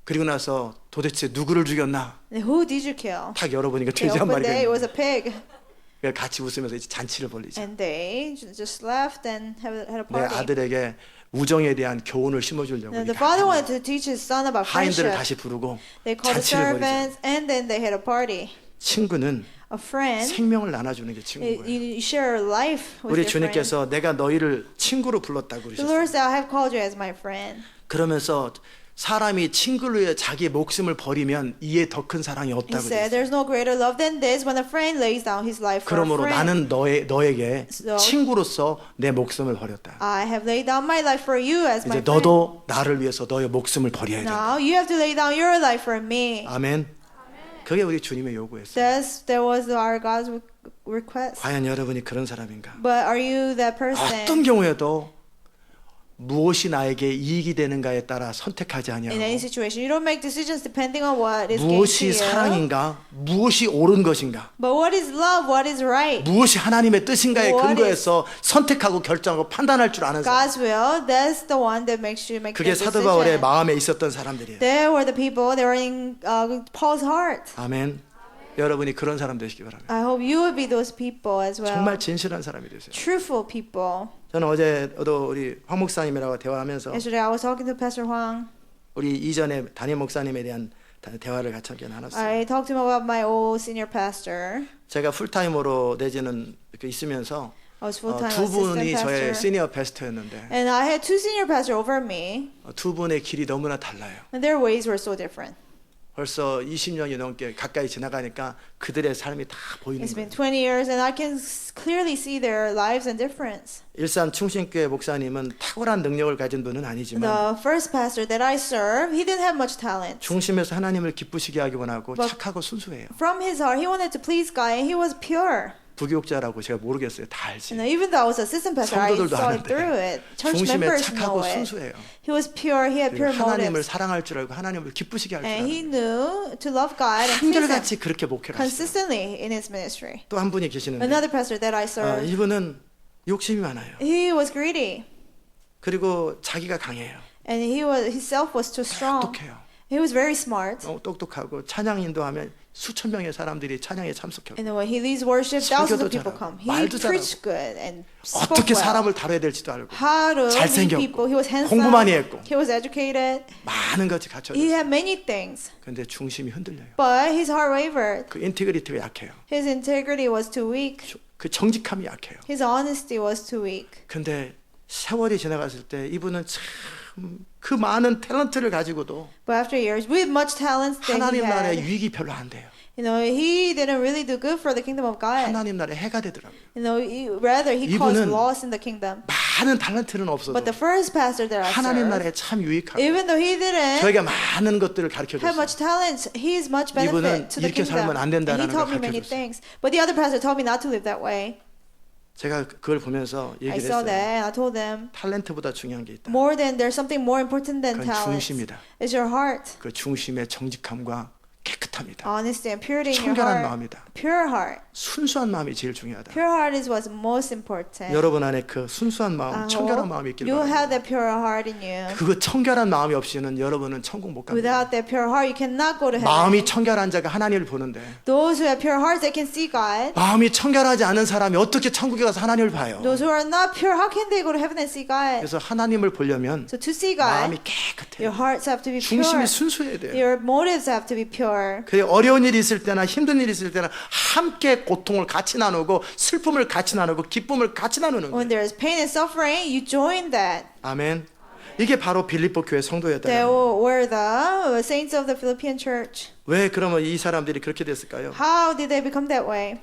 S1: 그리고 나서 도대체 누구를 죽였나?
S2: And who did you kill?
S1: 딱 열어보니까
S2: They
S1: 돼지 한
S2: opened
S1: 마리가
S2: it. It was
S1: 있는
S2: a pig.
S1: 거예요. 같이 웃으면서 이제 잔치를 벌리죠.
S2: And they just left and had a
S1: 내
S2: party.
S1: 아들에게 우정에 대한 교훈을 심어주려고
S2: And the
S1: 이렇게
S2: father wanted to teach his son about
S1: 하인들을
S2: friendship.
S1: 다시 부르고
S2: They called the
S1: 잔치를 벌이죠.
S2: servants and then they had a party.
S1: 친구는
S2: A friend,
S1: 생명을 나눠주는 게 친구인 거예요.
S2: you share life with
S1: 우리
S2: your friend.
S1: 주님께서 내가 너희를 친구로 불렀다고
S2: The Lord
S1: 그러셨어요.
S2: said, I have called you as my friend.
S1: 그러면서 사람이 친구를 위해 자기 목숨을 버리면 이에 더 큰 사랑이
S2: He
S1: 없다고
S2: said,
S1: 그랬어요.
S2: there's no greater love than this when a friend lays down his life for a
S1: 그러므로
S2: friend.
S1: 나는 너에게
S2: So-
S1: 친구로서 내 목숨을 버렸다.
S2: I have laid down my life for you as my
S1: 이제
S2: friend.
S1: 너도 나를 위해서 너의 목숨을 버려야 된다.
S2: Now you have to lay down your life for me.
S1: 아멘. 그게 우리 주님의 요구였어요.
S2: That was our God's request.
S1: 과연 여러분이 그런 사람인가?
S2: But are you that person?
S1: 어떤 경우에도 무엇이 나에게 이익이 되는가에 따라 선택하지
S2: In any
S1: 아니하고
S2: situation, you don't make decisions depending on what is gain to
S1: 무엇이
S2: you.
S1: 사랑인가, 무엇이 옳은 것인가,
S2: But what is love? What is right?
S1: 무엇이 하나님의 뜻인가에
S2: What
S1: 근거해서 선택하고 결정하고 판단할 줄 아는 사람.
S2: God's will. That's the one that makes you make
S1: 그게
S2: the
S1: 사도 바울의
S2: decision.
S1: 마음에 있었던 사람들이에요.
S2: They were the people. They were in Paul's heart.
S1: 아멘. 여러분이 그런 사람 되시기 바랍니다.
S2: I hope you will be those people as well.
S1: 정말 진실한 사람이 되세요.
S2: Truthful people.
S1: 저는 어제도 우리 황 목사님이라고 대화하면서
S2: Yesterday I was talking to Pastor Huang.
S1: 우리 이전에 담임 목사님에 대한 대화를 같이 함께 나눴어요.
S2: I talked to him about my old senior pastor.
S1: 제가 풀타임으로 내지는 이렇게 있으면서
S2: I was full-time
S1: 두 분이
S2: assistant
S1: 저의
S2: pastor.
S1: 시니어 패스터였는데
S2: And I had two senior pastors over me.
S1: 두 분의 길이 너무나 달라요.
S2: And their ways were so different.
S1: 벌써 20년이 넘게 가까이 지나가니까 그들의 삶이 다 보이는
S2: It's
S1: 거예요.
S2: been 20 years and I can clearly see their lives and difference.
S1: 일산 충신교회 목사님은 탁월한 능력을 가진 분은 아니지만
S2: The first pastor that I served, he didn't have much talent.
S1: 중심에서 하나님을 기쁘시게 하기 원하고
S2: But-
S1: 착하고 순수해요.
S2: From his heart, he wanted to please God and he was pure.
S1: 부교육자라고 제가 모르겠어요. 다 알지.
S2: And even though I was assistant pastor, I
S1: 성도들도
S2: saw
S1: 아는데
S2: it through it. Church
S1: 중심에
S2: members
S1: 착하고
S2: know it.
S1: 순수해요.
S2: He was pure, he had
S1: 그리고
S2: pure
S1: 하나님을
S2: motives.
S1: 사랑할 줄 알고 하나님을 기쁘시게 할 줄
S2: And he
S1: 알고
S2: knew to love God and please him
S1: 한결같이 그렇게 목회를 하시죠.
S2: consistently in his ministry.
S1: 또 한 분이 계시는데
S2: Another pastor that I served,
S1: 이분은 욕심이 많아요.
S2: he was greedy.
S1: 그리고 자기가 강해요.
S2: And himself was too strong.
S1: 똑똑해요.
S2: He was very smart.
S1: 똑똑하고 찬양 인도하면 수천 명의 사람들이 찬양에 참석하고
S2: And when he leads worship, thousands of people
S1: 설교도
S2: come.
S1: 잘하고,
S2: He
S1: 말도
S2: preached good and spoke
S1: 어떻게
S2: well.
S1: 사람을 다뤄야 될지도 알고
S2: How to lead
S1: 잘생겼고,
S2: people. He was handsome.
S1: 공부 많이 했고.
S2: He was educated.
S1: 많은 것이 갖춰져
S2: He
S1: 있어요.
S2: had many things.
S1: 근데 중심이 흔들려요.
S2: But his heart wavered.
S1: 그 인테그리티가 약해요.
S2: His integrity was too weak.
S1: 그 정직함이 약해요.
S2: His honesty was too weak.
S1: 근데 세월이 지나갔을 때 이분은 참 그 많은 탤런트를 가지고도
S2: But after years, with much talent that he
S1: 하나님 나라의
S2: had,
S1: 유익이 별로 안 돼요.
S2: you know, he didn't really do good for the kingdom of God.
S1: 하나님 나라의 해가 되더라고요.
S2: You know, rather he caused
S1: 이분은
S2: loss in the kingdom.
S1: 많은 탤런트는 없어도
S2: But the first pastor that I
S1: 하나님
S2: served,
S1: 나라에 참 유익하고
S2: even though he didn't
S1: 저에게 많은 것들을 가르쳐
S2: have
S1: 줬어요.
S2: much talent, he is much
S1: 이분은
S2: benefit to the
S1: 이렇게
S2: kingdom.
S1: 살면 안
S2: And he
S1: 된다라는
S2: taught
S1: 걸
S2: me many
S1: 가르쳐줬어요.
S2: things. But the other pastor told me not to live that way.
S1: 제가 그걸 보면서
S2: I
S1: 얘기를
S2: saw that
S1: 했어요.
S2: and I told them,
S1: 탤런트보다 중요한 게 있다.
S2: more than there's something more important than
S1: 그건
S2: talent.
S1: 중심이다.
S2: It's your heart.
S1: 그 중심의 정직함과 깨끗합니다.
S2: Honesty and purity in your
S1: 청결한
S2: heart.
S1: 마음이다.
S2: Pure heart.
S1: 순수한 마음이 제일 중요하다.
S2: Pure heart is what's most important.
S1: 여러분 안에 그 순수한
S2: I
S1: 마음, 청결한 마음이
S2: hope
S1: 있길
S2: you have
S1: 바랍니다.
S2: that pure heart in you.
S1: 그 청결한 마음이 없이는 여러분은 천국 못 갑니다.
S2: Without that pure heart, you cannot go to heaven.
S1: 마음이 청결한 자가 하나님을 보는데
S2: Those who have pure hearts, they can see God.
S1: 마음이 청결하지 않은 사람이 어떻게 천국에 가서 하나님을 봐요?
S2: Those who are not pure, how can they go to heaven and see God?
S1: 그래서 하나님을 보려면
S2: So to see God,
S1: 마음이
S2: your
S1: 깨끗해요.
S2: hearts have to be pure.
S1: 중심이 순수해야 돼요.
S2: Your motives have to be pure.
S1: 그 어려운 일이 있을 때나 힘든 일이 있을 때나 함께 고통을 같이 나누고 슬픔을 같이 나누고 기쁨을 같이 나누는
S2: When
S1: 거예요.
S2: there is pain and suffering, you join that.
S1: 아멘. 이게 바로 빌립보 교회 성도였다.
S2: They were the saints of the Philippian church.
S1: 왜 그러면 이 사람들이 그렇게 됐을까요?
S2: How did they become that way?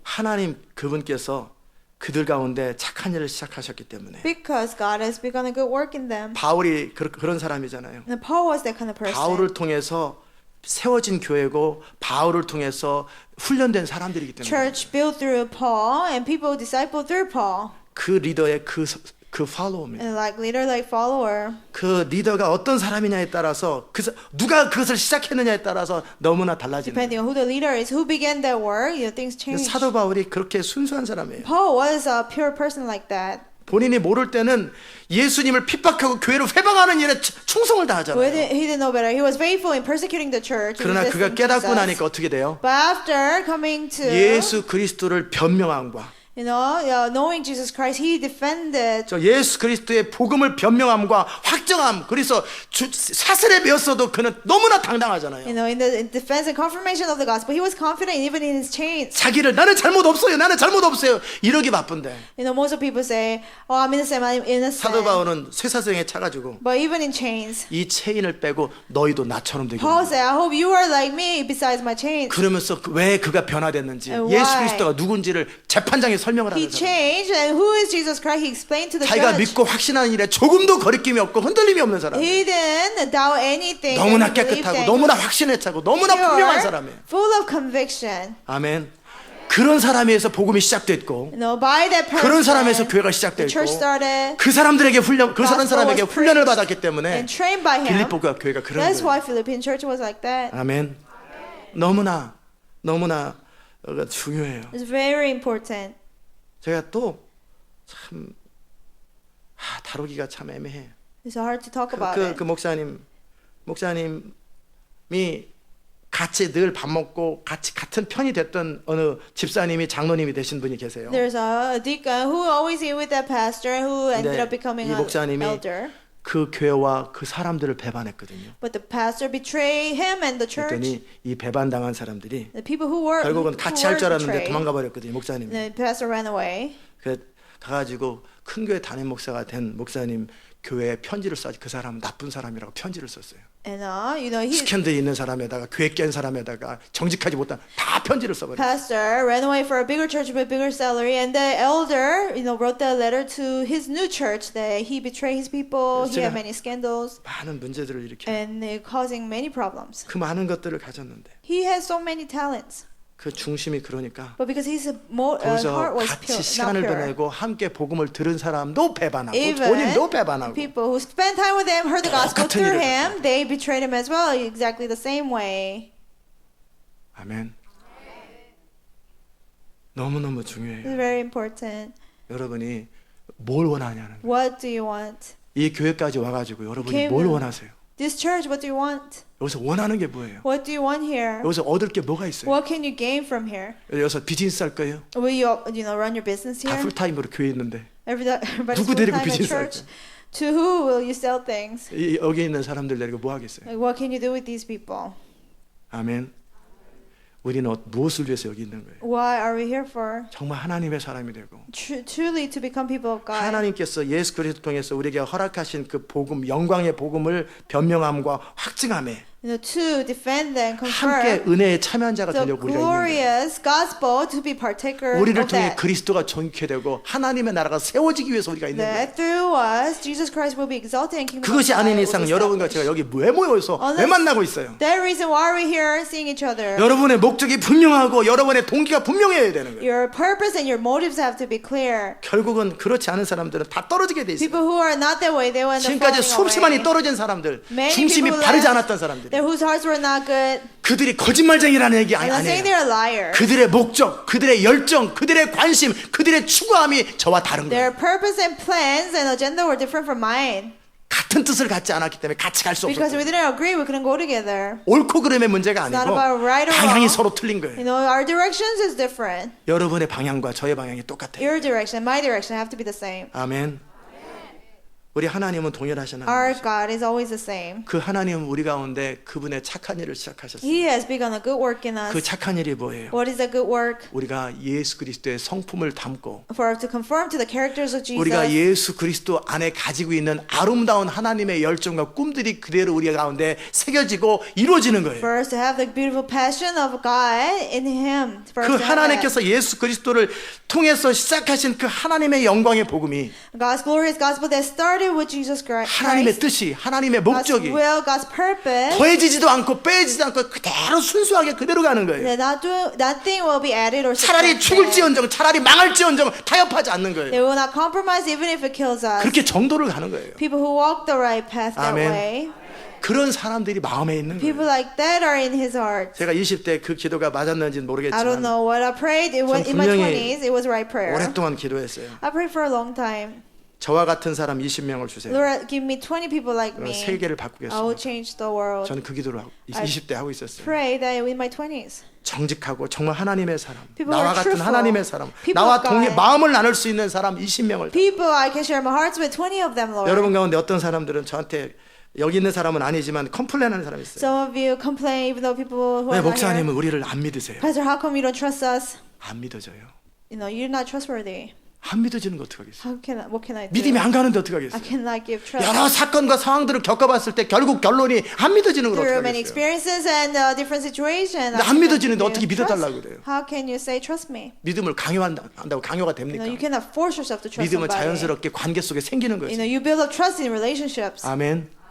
S1: 하나님 그분께서 그들 가운데 착한 일을 시작하셨기 때문에.
S2: Because God has begun a good work in them.
S1: 바울이 그런 사람이잖아요.
S2: And Paul was that kind of person.
S1: 바울을 통해서 세워진 교회고 바울을 통해서 훈련된 사람들이기 때문에
S2: Church built through Paul and people discipled through Paul.
S1: 그 리더의 그 팔로우입니다.
S2: And like leader, like follower.
S1: 그 리더가 어떤 사람이냐에 따라서 누가 그것을 시작했느냐에 따라서 너무나 달라집니다.
S2: Depending on who the leader is, who began that work, things change.
S1: 사도 바울이 그렇게 순수한 사람이에요.
S2: Paul was a pure person like that.
S1: 본인이 모를 때는 예수님을 핍박하고 교회를 회방하는 일에 충성을
S2: He
S1: 다하잖아요.
S2: didn't know better. He was faithful in persecuting the church.
S1: 그러나 그가
S2: resisting
S1: 깨닫고
S2: Jesus.
S1: 나니까 어떻게 돼요?
S2: But after coming to
S1: 예수 그리스도를 변명함과
S2: knowing Jesus Christ, he defended.
S1: 저 예수 그리스도의 복음을 변명함과 확정함. 그래서 사슬에 베었어도 그는 너무나 당당하잖아요.
S2: In the defense and confirmation of the gospel, he was confident even in his chains.
S1: 자기를 나는 잘못 없어요. 나는 잘못 없어요. 이러기 바쁜데
S2: Most of people say, "Oh, I'm innocent. I'm innocent."
S1: 사도 바울은 쇠사슬에 차가지고
S2: But even in chains,
S1: 이 체인을 빼고 너희도 나처럼 되게.
S2: Paul said, "I hope you are like me besides my chains."
S1: 그러면서 왜 그가 변화됐는지
S2: And
S1: 예수
S2: why?
S1: 그리스도가 누군지를 재판장에 설명을
S2: He
S1: 하는 사람.
S2: changed, and who is Jesus Christ? He explained to the
S1: 자기가
S2: judge.
S1: 믿고 확신하는 일에 조금도 거리낌이 없고 흔들림이 없는 사람.
S2: He didn't doubt anything.
S1: 너무나
S2: and he believed
S1: 깨끗하고
S2: that
S1: 너무나 확신에 차고 너무나 분명한
S2: pure,
S1: 사람이에요.
S2: full of conviction.
S1: 아멘. 그런 사람에서 복음이 시작됐고
S2: By that person,
S1: 그런 사람에서 교회가
S2: the
S1: 시작됐고
S2: church started.
S1: 그 사람들에게 그
S2: gospel
S1: 사람에게
S2: was
S1: 훈련을
S2: preached
S1: 받았기 때문에
S2: and trained by him.
S1: 빌립보 교회가 그런
S2: That's
S1: 거예요.
S2: why Philippian church was like that.
S1: 아멘. 너무나 중요해요.
S2: It's very important.
S1: 제가 또 참 다루기가 참 애매해.
S2: It's hard to talk about it.
S1: 그 목사님이 같이 늘 밥 먹고 같은 편이 됐던 어느 집사님이 장로님이 되신 분이 계세요.
S2: There's a deacon who always eat with that pastor who ended
S1: 근데
S2: up becoming
S1: 이
S2: an
S1: 목사님이
S2: elder.
S1: 그 교회와 그 사람들을 배반했거든요.
S2: But the pastor betrayed him and the church.
S1: 그랬더니 이 배반당한 사람들이
S2: The people who were
S1: 결국은 같이 할 줄 알았는데
S2: betrayed,
S1: 도망가 버렸거든요. 목사님이.
S2: the pastor ran away.
S1: 그래 가가지고 큰 교회 담임 목사가 된 목사님 교회에 편지를 써서 그 사람은 나쁜 사람이라고 편지를 썼어요.
S2: And he
S1: 스캔들 있는 사람에다가 교회 깬 사람에다가 정직하지 못한 다 편지를 써버렸어요.
S2: pastor ran away for a bigger church with bigger salary, and the elder, wrote the letter to his new church that he betrayed his people. He had many scandals
S1: 많은 문제들을 일으켜.
S2: and causing many problems.
S1: 그 많은 것들을 가졌는데
S2: He has so many talents,
S1: 그 중심이 그러니까
S2: but because his
S1: 거기서
S2: heart was
S1: 같이
S2: pure, not
S1: 시간을
S2: pure.
S1: 보내고 함께 복음을 들은 사람도 배반하고
S2: Even
S1: 본인도 배반하고
S2: people who spent time with him, heard the gospel
S1: 똑같은
S2: through
S1: 일을
S2: him, they betrayed him as well, exactly the same way.
S1: 아멘. 너무너무
S2: It's
S1: 중요해요.
S2: very important.
S1: 여러분이 뭘 원하냐는 거예요.
S2: What do you want?
S1: 이 교회까지 와가지고 여러분이
S2: Came
S1: 뭘
S2: in.
S1: 원하세요?
S2: This church, what do you want?
S1: 여기서 원하는 게 뭐예요?
S2: What do you want here?
S1: 여기서 얻을 게 뭐가 있어요?
S2: What can you gain from here?
S1: 여기서 비즈니스 할 거예요?
S2: Will you, run your business
S1: 다
S2: here?
S1: 풀타임으로 교회 있는데
S2: Everybody's
S1: 누구 데리고
S2: full-time at
S1: 비즈니스 할
S2: church. To who will you sell things?
S1: 여기 있는 사람들 데리고 뭐 하겠어요?
S2: Like, what can you do with these people?
S1: 아멘. 우리는 무엇을 위해서 여기 있는 거예요?
S2: What are we here for?
S1: 정말 하나님의 사람이 되고
S2: Truly to become people of God.
S1: 하나님께서 예수 그리스도 통해서 우리에게 허락하신 그 복음, 영광의 복음을 변명함과 확증함에
S2: To defend and
S1: 함께
S2: confirm
S1: 은혜에 참여한 자가
S2: the
S1: 되려고 우리가 있는 거예요.
S2: glorious gospel to be partaker
S1: 우리를
S2: of
S1: 통해
S2: that.
S1: 그리스도가 존귀케 되고 하나님의 나라가 세워지기 위해서 우리가 있는 거예요.
S2: That through us, Jesus Christ will be exalted and kingdom of
S1: 그것이
S2: God
S1: 아닌
S2: will
S1: 이상
S2: be
S1: 여러분과
S2: established.
S1: 제가 여기 왜 모여서 왜 만나고 있어요?
S2: That reason why are we here seeing each other?
S1: 여러분의 목적이 분명하고 여러분의 동기가 분명해야 되는 거예요.
S2: Your purpose and your motives have to be clear.
S1: 결국은 그렇지 않은 사람들은 다 떨어지게 돼 있어요.
S2: People who are not that way, they will end up
S1: 지금까지
S2: falling
S1: 수없이
S2: away.
S1: 많이 떨어진 사람들,
S2: Many
S1: 중심이
S2: people
S1: 바르지
S2: left
S1: 않았던 사람들,
S2: whose hearts were not good.
S1: 그 그들이 거짓말쟁이라는 얘기
S2: I'm not saying
S1: 아니에요.
S2: they're a liar.
S1: 그들의 목적, 그들의 열정, 그들의 관심, 그들의 추구함이 저와 다른
S2: Their
S1: 거예요.
S2: purpose and plans and agenda were different from mine.
S1: 같은 뜻을 갖지 않았기 때문에 같이 갈 수
S2: Because we
S1: 없었어요.
S2: didn't agree, we couldn't go together.
S1: 옳고 그름의 문제가
S2: It's not
S1: 아니고
S2: about right or
S1: 방향이
S2: wrong.
S1: 서로 틀린
S2: You
S1: 거예요.
S2: know, our directions is different.
S1: 여러분의 방향과 저의 방향이 똑같아요.
S2: Your direction and my direction have to be the same.
S1: 아멘. 우리 하나님은 동일하신
S2: Our
S1: 하나님이시죠.
S2: God is always the same.
S1: 그 하나님은 우리 가운데 그분의 착한 일을 시작하셨어요.
S2: He has begun a good work in
S1: 그
S2: us.
S1: 착한 일이 뭐예요?
S2: What is a good work?
S1: 우리가 예수 그리스도의 성품을 담고
S2: For us to conform to the characters of
S1: 우리가
S2: Jesus.
S1: 예수 그리스도 안에 가지고 있는 아름다운 하나님의 열정과 꿈들이 그대로 우리 가운데 새겨지고 이루어지는 거예요.
S2: For us to have the beautiful passion of God in Him. For
S1: 그
S2: us to have that.
S1: 하나님께서 예수 그리스도를 통해서 시작하신 그 하나님의 영광의 복음이
S2: God's glorious gospel that started with Jesus Christ.
S1: 하나님의 뜻이 하나님의
S2: God's
S1: 목적이
S2: will, God's purpose.
S1: 더해지지도 않고 빼지도 않고 그대로 순수하게 그대로 가는 거예요.
S2: That nothing will be added or
S1: 차라리
S2: subtracted.
S1: 죽을지언정 차라리 망할지언정 타협하지 않는 거예요.
S2: They will not compromise even if it kills us.
S1: 그렇게 정도를 가는 거예요.
S2: People who walk the right path that
S1: 아멘.
S2: way.
S1: 그런 사람들이 마음에 있는
S2: People
S1: 거예요.
S2: like that are in His heart.
S1: 제가 20대 그 기도가 맞았는지는
S2: I don't
S1: 모르겠지만
S2: know what I prayed. It was,
S1: 전
S2: in my
S1: 분명히
S2: 20s, it was right prayer.
S1: 오랫동안 기도했어요.
S2: I prayed for a long time.
S1: 저와 같은 사람 20명을 주세요.
S2: Lord, give me 20 people like
S1: 그럼
S2: me.
S1: 세계를
S2: I will
S1: 바꾸겠습니다.
S2: change the world.
S1: 저는 그 기도를 20대 하고 있었어요.
S2: Pray that in my 20s.
S1: 정직하고 정말 하나님의 사람,
S2: People
S1: 나와
S2: are
S1: 같은
S2: truthful.
S1: 하나님의 사람,
S2: People
S1: 나와
S2: of God.
S1: 마음을 나눌 수 있는 사람 20명을.
S2: People I can share my hearts with, 20 of them, Lord.
S1: 여러분 가운데 어떤 사람들은 저한테 여기 있는 사람은 아니지만 컴플레인하는 사람이 있어요.
S2: Some of you complain even though people who
S1: 왜
S2: are not here.
S1: 목사님은 우리를 안 믿으세요?
S2: Pastor, how come you don't trust us?
S1: 안 믿어져요.
S2: You know, you're not trustworthy.
S1: 안 믿어지는 거 어떡하겠어요?
S2: What can I do?
S1: 믿음이 안 가는데
S2: I
S1: 어떡하겠어요?
S2: cannot give trust.
S1: 여러 사건과 상황들을 겪어봤을 때 결국 결론이 안 믿어지는 걸
S2: Through many
S1: 어떡하겠어요?
S2: experiences and different situations.
S1: 근데
S2: I
S1: 안
S2: cannot
S1: 믿어지는데
S2: give
S1: 어떻게
S2: trust.
S1: 믿어달라고 그래요?
S2: How can you say trust me?
S1: 믿음을 강요한다고 강요가
S2: You know, you
S1: 됩니까?
S2: cannot force yourself to trust
S1: 믿음은
S2: somebody.
S1: 자연스럽게 관계 속에 생기는
S2: You
S1: 거죠.
S2: know, you build up trust in relationships.
S1: 아멘.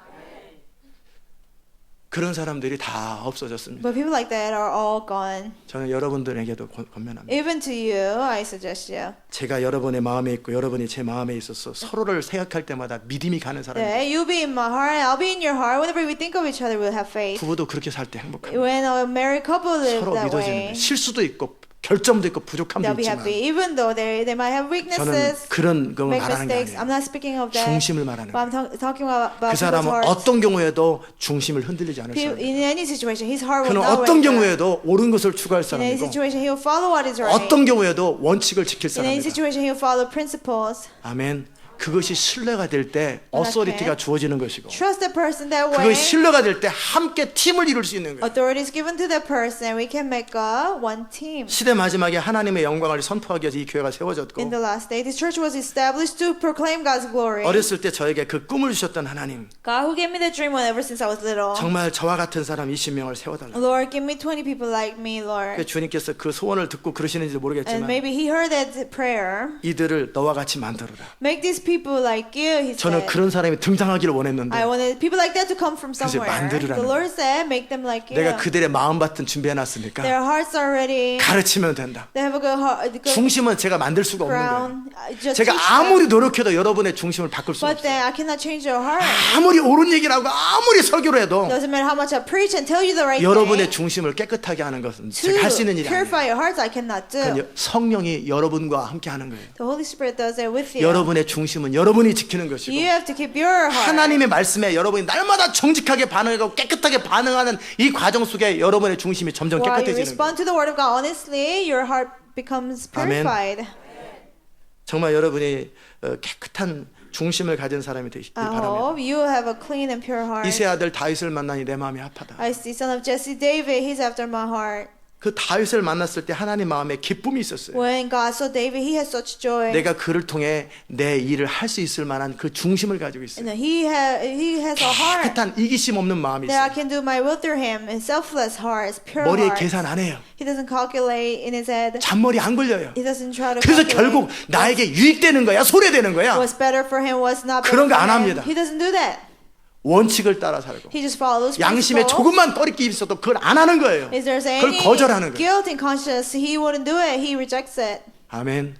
S1: 그런 사람들이 다 없어졌습니다.
S2: But people like that are all gone.
S1: 저는 여러분들에게도 권면합니다.
S2: Even to you, I suggest you.
S1: 제가 여러분의 마음에 있고 여러분이 제 마음에 있어서 서로를 생각할 때마다 믿음이 가는 사람입니다.
S2: Yeah, you'll be in my heart, I'll be in your heart. Whenever we think of each other, we'll have faith.
S1: 부부도 그렇게 살 때 행복합니다.
S2: When a married couple live
S1: 서로
S2: that
S1: 믿어지는
S2: way,
S1: 거예요. 실수도 있고 결점도 있고 부족함도
S2: they'll be
S1: 있지만
S2: happy. Even though they might have
S1: 저는
S2: weaknesses,
S1: 그런 걸
S2: make
S1: 말하는 게
S2: mistakes. I'm
S1: 아니에요.
S2: not speaking of that.
S1: 중심을 말하는
S2: But I'm talking about
S1: 그
S2: people's
S1: 사람은
S2: hearts.
S1: 어떤 경우에도 중심을 흔들리지 않을
S2: In
S1: 사람이에요.
S2: any situation, his heart will
S1: 그는
S2: not
S1: 어떤
S2: waver.
S1: 경우에도 옳은 것을 추구할
S2: In any
S1: 사람이고
S2: situation, he will follow what is right.
S1: 어떤 경우에도 원칙을 지킬
S2: In any
S1: 사람이다.
S2: situation, he will follow principles.
S1: 아멘. 그것이 신뢰가 될 때 어서리티가 주어지는 것이고
S2: Trust the person that way.
S1: 그것이 신뢰가 될 때 함께 팀을 이룰 수 있는 거예요.
S2: Authority is given to the person. We can make a one team.
S1: 시대 마지막에 하나님의 영광을 선포하기 위해서 이 교회가 세워졌고
S2: In the last day, this church was established to proclaim God's glory.
S1: 어렸을 때 저에게 그 꿈을 주셨던 하나님
S2: God who gave me the dream when ever since I was little.
S1: 정말 저와 같은 사람 20명을 세워달라.
S2: Lord, give me 20 people like me, Lord.
S1: 주님께서 그 소원을 듣고 그러시는지
S2: And
S1: 모르겠지만
S2: maybe He heard that prayer.
S1: 이들을 너와 같이 만들어라.
S2: Make these people like you, He
S1: 저는
S2: said.
S1: 그런 사람이 등장하기를 원했는데
S2: I wanted people like that to come from somewhere.
S1: 만들으라는
S2: The Lord said, make them like you.
S1: 내가 그들의 마음밭은 준비해놨으니까
S2: Their hearts are ready.
S1: 가르치면 된다.
S2: They have a good heart, a good
S1: 중심은 제가 만들 수가 없는 거예요.
S2: ground. Just
S1: 제가
S2: teach them.
S1: 아무리 노력해도 여러분의 중심을 바꿀 수
S2: But
S1: 없어요.
S2: then I cannot change your heart.
S1: 아무리 옳은 얘기를 하고 아무리 설교를 해도
S2: Doesn't matter how much I preach and tell you the right
S1: 여러분의
S2: thing.
S1: 중심을 깨끗하게 하는 것은
S2: To
S1: 제가 할 수 있는 일이 아니에요.
S2: purify your hearts, I cannot do.
S1: 그건 성령이 여러분과 함께 하는 거예요.
S2: The Holy Spirit does it with you.
S1: 여러분의 중심은 여러분이 지키는 것이고
S2: You have to keep your heart.
S1: 하나님의 말씀에 여러분이 날마다 정직하게 반응하고 깨끗하게 반응하는 이 과정 속에 여러분의 중심이 점점
S2: While you
S1: 깨끗해지는 거예요.
S2: respond to the Word of God honestly, your heart becomes
S1: 아멘.
S2: purified.
S1: 정말 여러분이 깨끗한 중심을 가진 사람이 되시기
S2: I
S1: 바랍니다.
S2: hope you have a clean and pure heart.
S1: 이세 아들 다윗을 만나니 내 마음이 아파다.
S2: I see son of Jesse David, he's after my heart.
S1: 그 다윗을 만났을 때 하나님 마음에 기쁨이 있었어요.
S2: When God saw David, he had such joy.
S1: 내가 그를 통해 내 일을 할 수 있을 만한 그 중심을 가지고 있어요.
S2: And he has a heart
S1: 깨끗한 이기심 없는 마음이
S2: that I
S1: 있어요.
S2: can do my will through him. A selfless heart, it's pure
S1: 머리에
S2: heart.
S1: 계산 안 해요.
S2: He doesn't calculate in his head.
S1: 잔머리 안 걸려요.
S2: He doesn't try to
S1: 그래서
S2: calculate.
S1: 결국 나에게 유익되는 거야, 손해되는 거야.
S2: What's better for him, what's not better
S1: 그런 거
S2: for
S1: 안
S2: him.
S1: 합니다.
S2: He doesn't do that.
S1: 원칙을 따라 살고
S2: He just follows
S1: 양심에
S2: principles.
S1: 조금만 꺼리끼 있어도 그걸 안 하는 거예요.
S2: If there's
S1: 그걸
S2: any
S1: 거절하는 거예요.
S2: guilt in conscience, he wouldn't do it. He rejects it.
S1: 아멘.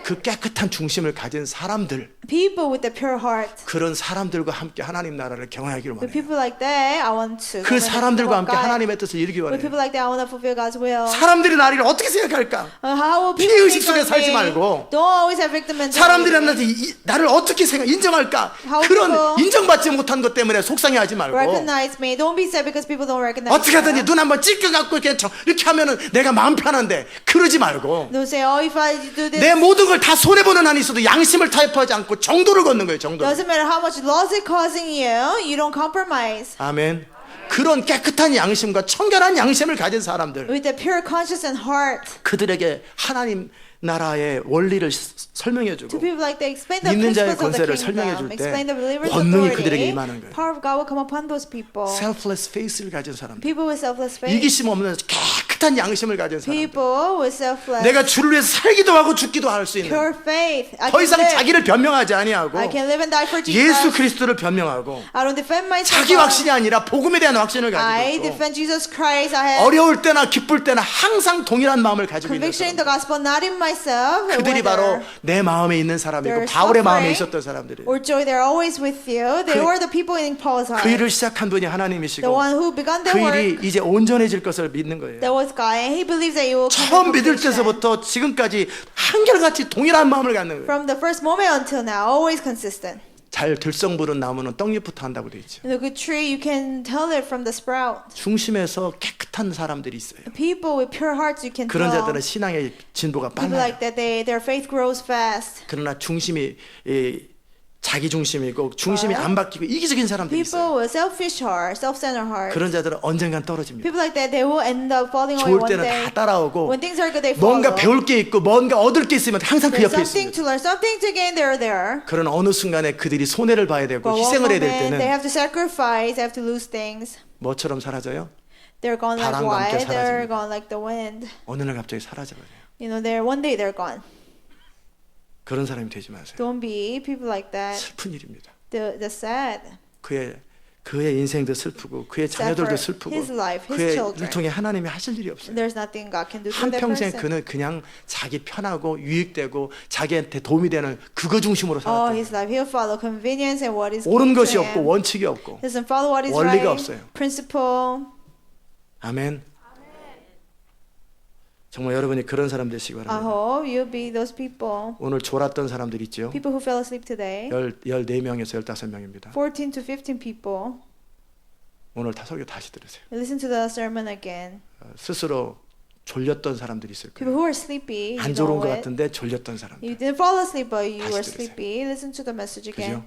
S1: 그 깨끗한 중심을 가진 사람들
S2: People with the pure heart.
S1: 그런 사람들과 함께 하나님 나라를 경영하기를
S2: With
S1: 원해요.
S2: people like that, I want to.
S1: 그 사람들과 함께
S2: God.
S1: 하나님의 뜻을 이루기
S2: With
S1: 원해요.
S2: people like that, I want to fulfill God's will.
S1: 사람들이 나를 어떻게 생각할까?
S2: How will people
S1: 피해의식
S2: think
S1: 속에
S2: of
S1: 살지
S2: me?
S1: 말고
S2: Don't always have victim
S1: 사람들이
S2: mentality.
S1: 나를 어떻게 인정할까?
S2: How
S1: 그런
S2: people-
S1: 인정받지 못한 것 때문에 속상해하지 말고
S2: Recognize me. Don't be sad because people don't recognize
S1: 어떻게
S2: me.
S1: 하든지 눈 한번 찔겨갖고 이렇게 하면은 내가 마음 편한데 그러지 말고
S2: Don't say, oh, if I do this,
S1: 내 모든 걸 다 손해보는 한이 있어도 양심을 타협하지 않고 정도를 걷는 거예요. 정도.
S2: doesn't matter how much loss it causing you don't compromise.
S1: 아멘. 그런 깨끗한 양심과 청결한 양심을 가진 사람들,
S2: With a pure conscience and heart.
S1: 그들에게 하나님 나라의 원리를 설명해주고
S2: To people like that, explain the
S1: 믿는 자의
S2: principles of the
S1: 권세를 설명해 줄
S2: kingdom.
S1: 때
S2: Explain the believer's
S1: 권능이 그들에게
S2: authority.
S1: 임하는 거예요.
S2: Power of God will come upon those people.
S1: selfless faith를 가진 사람들,
S2: People with selfless faith.
S1: 이기심 없는 깨끗한 양심을 가진 사람들,
S2: People with selfless
S1: 내가 주를 위해서 살기도 하고 죽기도 할 수 있는,
S2: pure faith.
S1: 더 이상 자기를 변명하지 아니하고
S2: I can live and die for
S1: 예수
S2: Jesus.
S1: 그리스도를 변명하고
S2: I don't defend myself.
S1: 자기 확신이 아니라 복음에 대한 확신을
S2: I
S1: 가지고 있고
S2: defend Jesus Christ. I have
S1: 어려울 때나 기쁠 때나 항상 동일한 마음을 가지고 있는
S2: conviction in the
S1: 사람들,
S2: gospel, not in myself.
S1: 그들이 바로
S2: whether
S1: 내 마음에 있는 사람이고
S2: they're
S1: 바울의 마음에
S2: suffering
S1: 있었던 사람들이에요.
S2: or joy, they're always with you. They
S1: 그-
S2: were the people in Paul's
S1: 그
S2: heart.
S1: 일을 시작한 분이
S2: The
S1: 하나님이시고
S2: one who began
S1: 그
S2: the work,
S1: 일이 이제 온전해질 것을 믿는 거예요.
S2: that was God. And he believes that you will come
S1: 처음
S2: to
S1: 믿을
S2: completion.
S1: 때서부터 지금까지 한결같이 동일한 마음을 갖는 거예요.
S2: From the first moment until now, always consistent.
S1: 잘 들성부른 나무는 떡잎부터 한다고 돼 있죠.
S2: In a good tree, you can tell it from the sprout.
S1: 중심에서 깨끗한 사람들이 있어요.
S2: People with pure hearts, you can
S1: 그런
S2: tell.
S1: 자들은 신앙의 진보가
S2: People
S1: 빨라요.
S2: like that, their faith grows fast.
S1: 그러나 중심이 자기 중심이고 중심이 안 바뀌고 이기적인 사람들이 있어요.
S2: People with selfish heart, self-centered heart.
S1: 그런 자들은 언젠간 떨어집니다.
S2: People like that, they will end up falling away
S1: 좋을
S2: one
S1: 때는
S2: day.
S1: 다 따라오고
S2: When things are good, they follow.
S1: 뭔가 배울 게 있고 뭔가 얻을 게 있으면 항상 그
S2: There's
S1: 옆에
S2: something
S1: 있습니다.
S2: to learn, something to gain, they're there.
S1: 그런 어느 순간에 그들이 손해를 봐야 되고
S2: But one
S1: 희생을 해야 될
S2: moment, they
S1: 때는
S2: have to sacrifice, they have to lose things.
S1: 뭐처럼 사라져요?
S2: They're gone like
S1: 바람과 함께
S2: why? They're
S1: 사라집니다.
S2: gone like the wind.
S1: 어느 날 갑자기 사라져버려요.
S2: You know, they're one day they're gone.
S1: 그런 사람이 되지 마세요.
S2: Don't be people like that.
S1: 슬픈 일입니다.
S2: The sad.
S1: 그의 인생도 슬프고 그의 자녀들도 슬프고
S2: his life, his
S1: 그의
S2: children.
S1: 일 통해 하나님이 하실 일이 없어요.
S2: There's nothing God can do through that
S1: 한평생
S2: person.
S1: 그는 그냥 자기 편하고 유익되고 자기한테 도움이 되는 그거 중심으로
S2: All
S1: 살았대요.
S2: his life, he'll follow convenience and what is
S1: 옳은
S2: good
S1: 것이
S2: to
S1: 없고
S2: him.
S1: 원칙이 없고
S2: Doesn't follow what is
S1: 원리가
S2: right.
S1: 없어요.
S2: Principle.
S1: 아멘. 정말 여러분이 그런 사람 되시기
S2: I
S1: 바랍니다.
S2: hope you'll be those people.
S1: 오늘 졸았던 사람들 있죠.
S2: People who fell asleep today.
S1: 14명에서 15명입니다.
S2: 14 to 15 people.
S1: 오늘 설교 다시 들으세요.
S2: Listen to the sermon again.
S1: 스스로 졸렸던 사람들이 있을
S2: People
S1: 거예요.
S2: who are sleepy,
S1: 안
S2: you
S1: 졸은
S2: know
S1: 것
S2: it.
S1: 같은데 졸렸던 사람들.
S2: You didn't fall asleep, but you
S1: 다시
S2: were
S1: 들으세요.
S2: sleepy. Listen to the message
S1: 그죠?
S2: again.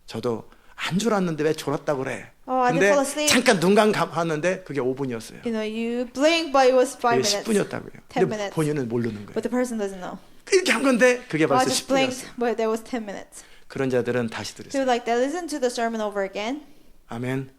S1: 저도 안 졸았는데 왜 졸았다고 그래?
S2: Oh, I didn't
S1: 근데
S2: fall asleep.
S1: 잠깐 눈 감았는데 그게 5분이었어요.
S2: You know, you blink, but it was 5
S1: 그게
S2: minutes.
S1: 10분이었다고요.
S2: 10
S1: 근데
S2: minutes.
S1: 본인은 모르는 거예요.
S2: But the person doesn't know.
S1: 이렇게 한 건데 그게
S2: Oh, I
S1: 벌써
S2: just blinked,
S1: 10분이었어요.
S2: but that was 10 minutes.
S1: 그런 자들은 다시
S2: So
S1: 들으세요.
S2: like that, listen to the sermon over again.
S1: 아멘.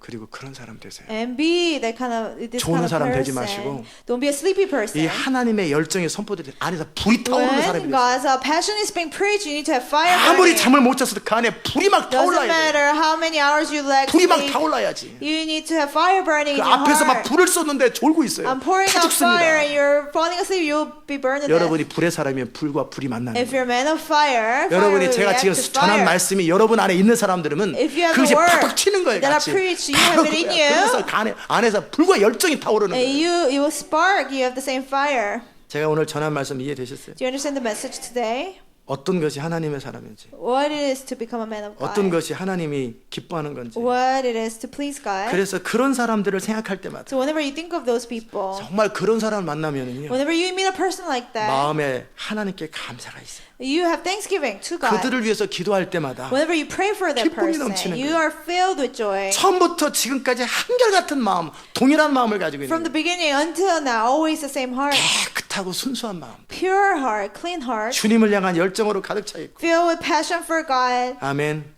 S1: 그리고 그런 사람 되세요.
S2: And be that kind of this
S1: 조는
S2: kind of
S1: 사람 되지
S2: person.
S1: 마시고
S2: Don't be a sleepy person.
S1: 이 하나님의 열정이 선포될 때 안에서 불이 타오르는 사람이
S2: When
S1: 되세요.
S2: God's passion is being preached, you need to have fire
S1: 아무리
S2: burning.
S1: 잠을 못 잤어도 그 안에 불이 막
S2: Doesn't
S1: 타올라야 돼요.
S2: matter how many hours you lack
S1: 불이 막
S2: sleep.
S1: 타올라야지.
S2: You need to have fire burning
S1: 그
S2: in your
S1: 앞에서 막
S2: heart.
S1: 불을 쏟는데 졸고 있어요.
S2: I'm pouring
S1: 다
S2: out fire and
S1: 죽습니다.
S2: you're falling asleep, you'll be burned to death.
S1: 여러분이 불의 사람이면 불과 불이 만나는
S2: If
S1: 거예요.
S2: you're a man of fire, fire
S1: 여러분이
S2: will
S1: 제가
S2: react
S1: 지금
S2: to
S1: 전한
S2: fire.
S1: 말씀이 여러분 안에 있는 사람들은
S2: If you have
S1: 그것이
S2: the word
S1: 팍팍 튀는 거예요.
S2: that I
S1: 같이.
S2: preach, you have it in you.
S1: 그래서 안에서 불과 열정이 타오르는
S2: And
S1: 거예요.
S2: you will spark, you have the same fire.
S1: 제가 오늘 전한 말씀 이해되셨어요?
S2: Do you understand the message today?
S1: 어떤 것이 하나님의 사람인지,
S2: What it is to become a man of God.
S1: 어떤 것이 하나님이 기뻐하는 건지.
S2: What it is to please God.
S1: 그래서 그런 사람들을 생각할 때마다
S2: So whenever you think of those people,
S1: 정말 그런 사람을 만나면은요,
S2: whenever you meet a person like that,
S1: 마음에 하나님께 감사가 있어요.
S2: you have thanksgiving to God.
S1: 그들을 위해서 기도할 때마다
S2: Whenever you pray for that
S1: 기쁨이
S2: person,
S1: 넘치는
S2: you
S1: 거예요.
S2: are filled with joy.
S1: 처음부터 지금까지 한결같은 마음, 동일한 마음을 가지고
S2: From
S1: 있는
S2: the beginning until now, always the same heart.
S1: 깨끗하고 순수한 마음,
S2: Pure heart, clean heart,
S1: 주님을 향한 열정으로 가득 차 있고.
S2: filled with passion for God.
S1: 아멘.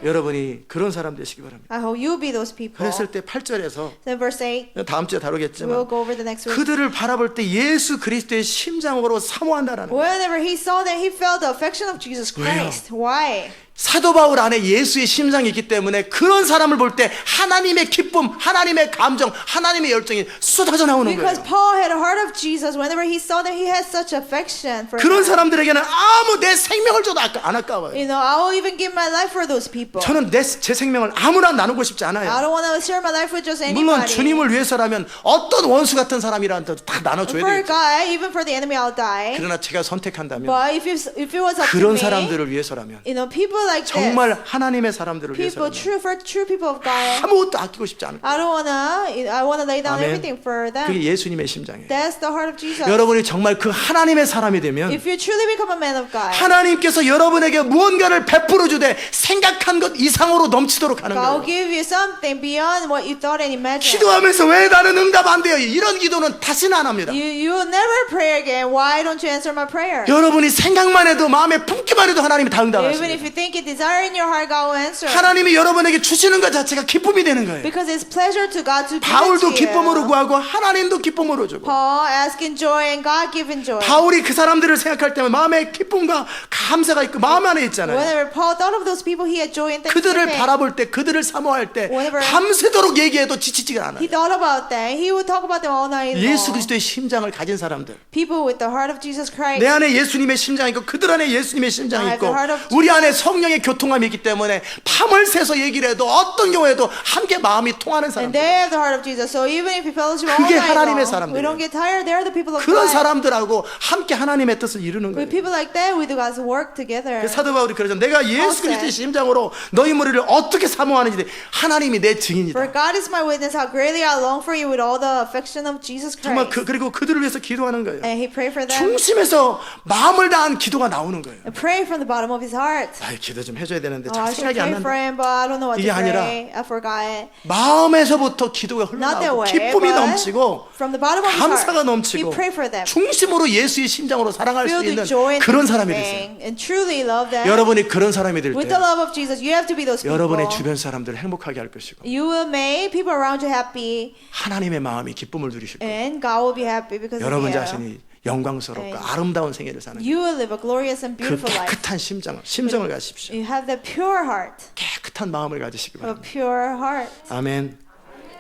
S1: 여러분이 그런 사람 되시기 바랍니다.
S2: I hope you'll be those people.
S1: 그랬을 때 8절에서
S2: Then verse 8,
S1: 다음 주에
S2: we'll
S1: 다루겠지만
S2: go over the next verse.
S1: 그들을 바라볼 때 예수 그리스도의 심장으로 사모한다라는 거예요.
S2: Whenever he saw them, he felt the affection of Jesus Christ. Why?
S1: 사도 바울 안에 예수의 심장이 있기 때문에 그런 사람을 볼 때 하나님의 기쁨, 하나님의 감정, 하나님의 열정이 쏟아져 나오는
S2: Because
S1: 거예요.
S2: Paul had a heart of Jesus. Whenever he saw that, he had such affection for
S1: 그런
S2: him.
S1: 사람들에게는 아무 내 생명을 줘도 안 아까워요.
S2: You know, I will even give my life for those people.
S1: 저는 제 생명을 아무나 나누고 싶지
S2: I
S1: 않아요.
S2: don't want to share my life with just
S1: 물론
S2: anybody.
S1: 주님을 위해서라면 어떤 원수 같은 사람이라도 다 나눠줘야
S2: For
S1: 되겠죠.
S2: God, even for the enemy, I'll die.
S1: 그러나 제가 선택한다면
S2: But if it was up to
S1: 그런
S2: me,
S1: 사람들을 위해서라면
S2: you know, people like
S1: 정말
S2: this,
S1: 하나님의 사람들을
S2: people,
S1: 위해서라면
S2: for true people of God,
S1: 아무것도 아끼고 싶지 않아요.
S2: I wanna lay down
S1: 아멘.
S2: everything for them.
S1: 그게 예수님의 심장이에요.
S2: That's the heart of Jesus.
S1: 여러분이 정말 그 하나님의 사람이 되면
S2: If you truly become a man of God,
S1: 하나님께서 여러분에게 무언가를 베풀어 주되 생각한 것 이상으로 넘치도록 하는
S2: God will
S1: 거예요.
S2: give you something beyond what you thought and imagined.
S1: 기도하면서 왜 나는 응답 안 돼요? 이런 기도는 다시는 안 합니다.
S2: You will never pray again. Why don't you answer my prayer?
S1: 여러분이 생각만 해도 마음에 품기만 해도 하나님이 다
S2: Even if
S1: 응답하십니다.
S2: you think it, desire in your heart, God will answer.
S1: 하나님이 여러분에게 주시는 것 자체가 기쁨이 되는 거예요.
S2: Because it's pleasure to God to give it
S1: 바울도
S2: to
S1: 기쁨으로
S2: you.
S1: 구하고 하나님도 기쁨으로 주고
S2: Paul asking joy and God giving joy.
S1: 바울이 그 사람들을 생각할 때면 마음에 기쁨과 감사가 있고 마음 안에 있잖아요.
S2: Whenever Paul thought of those people, he had joy and
S1: 그들을
S2: thanksgiving.
S1: 바라볼 때 그들을 사모할 때
S2: Whenever-
S1: 밤새도록 얘기해도 지치지가 않아요.
S2: He thought about that. He would talk about them all night
S1: 예수
S2: long.
S1: 그리스도의 심장을 가진 사람들,
S2: People with the heart of Jesus Christ.
S1: 내 안에 예수님의 심장이 있고 그들 안에 예수님의 심장이
S2: I have
S1: 있고
S2: the heart of
S1: 우리 안에 성령의 교통함이 있기 때문에 밤을 새서 얘기를 해도 어떤 경우에도 함께 마음이 통하는
S2: And
S1: 사람들,
S2: they have the heart of Jesus. So even if you fellowship all
S1: 그게
S2: night
S1: 하나님의
S2: long,
S1: 사람들이에요.
S2: we don't get tired. They're the people of
S1: 그런
S2: God.
S1: 사람들하고 함께 하나님의 뜻을 이루는
S2: With
S1: 거예요.
S2: people like that, we do God's work together.
S1: 그래서 사도 바울이 그러죠. 내가 예수
S2: said,
S1: 그리스도의 심장으로 너희 무리를 어떻게 사모하는지 하나님이 내 증인이다.
S2: For God is my witness how greatly I long for you with all the affection of Jesus
S1: 정말
S2: Christ.
S1: 그리고 그들을 위해서 기도하는 거예요.
S2: And he prayed for them.
S1: 중심에서 마음을 다한 기도가 나오는 거예요.
S2: And pray from the bottom of his heart.
S1: 아, 기도 좀 해줘야 되는데
S2: Oh,
S1: 잘
S2: I should
S1: 생각이 안
S2: pray for
S1: 난다.
S2: him, but I don't know what
S1: 이게
S2: to
S1: 아니라
S2: pray. I forgot.
S1: 마음에서부터 기도가
S2: Not that
S1: 흘러나오고
S2: way.
S1: 기쁨이
S2: but
S1: 넘치고
S2: from the bottom of his
S1: 감사가
S2: heart,
S1: 넘치고
S2: he prayed for them.
S1: 중심으로 예수의 심장으로 사랑할 수
S2: Filled
S1: 있는
S2: with joy and
S1: 그런 사람이 되세요.
S2: thanksgiving, and truly love them.
S1: 여러분이 그런 사람이 될
S2: With
S1: 때
S2: the love of Jesus, you have to be those people.
S1: 여러분의 주변 사람들을 행복하게 할 것이고
S2: You will make people around you happy,
S1: 하나님의 마음이 기쁨을 누리실 거예요.
S2: and God will be happy because of
S1: 여러분
S2: you.
S1: 자신이 영광스럽고
S2: 네.
S1: 아름다운 생애를 사는
S2: You will live a glorious and
S1: 그
S2: beautiful life.
S1: 깨끗한 심정을 가지십시오.
S2: You have that pure heart,
S1: 깨끗한 마음을 가지시기
S2: a
S1: 바랍니다.
S2: pure heart.
S1: 아멘.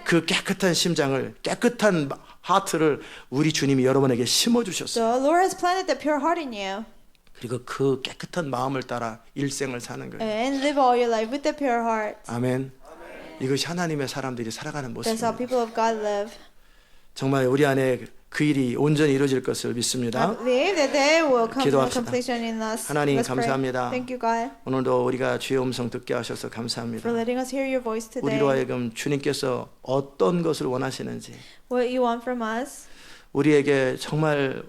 S1: 그 깨끗한 심장을 깨끗한 하트를 우리 주님이 여러분에게 심어 주셨어요.
S2: The Lord has planted the pure heart in you,
S1: 그리고 그 깨끗한 마음을 따라 일생을 사는 거예요.
S2: and live all your life with the pure heart.
S1: 아멘. 이것이 하나님의 사람들이 살아가는
S2: That's how
S1: 모습입니다.
S2: people of God live.
S1: 정말 우리 안에 그 일이 온전히 이루어질 것을
S2: I
S1: 믿습니다.
S2: believe that they will come to
S1: 기도합시다.
S2: completion in us.
S1: 하나님
S2: Let's pray.
S1: 감사합니다.
S2: Thank you, God,
S1: 오늘도 우리가 주의 음성 듣게 하셔서 감사합니다.
S2: for letting us hear your voice today.
S1: 우리로 하여금 주님께서 어떤 것을 원하시는지,
S2: What you want from us,
S1: 우리에게 정말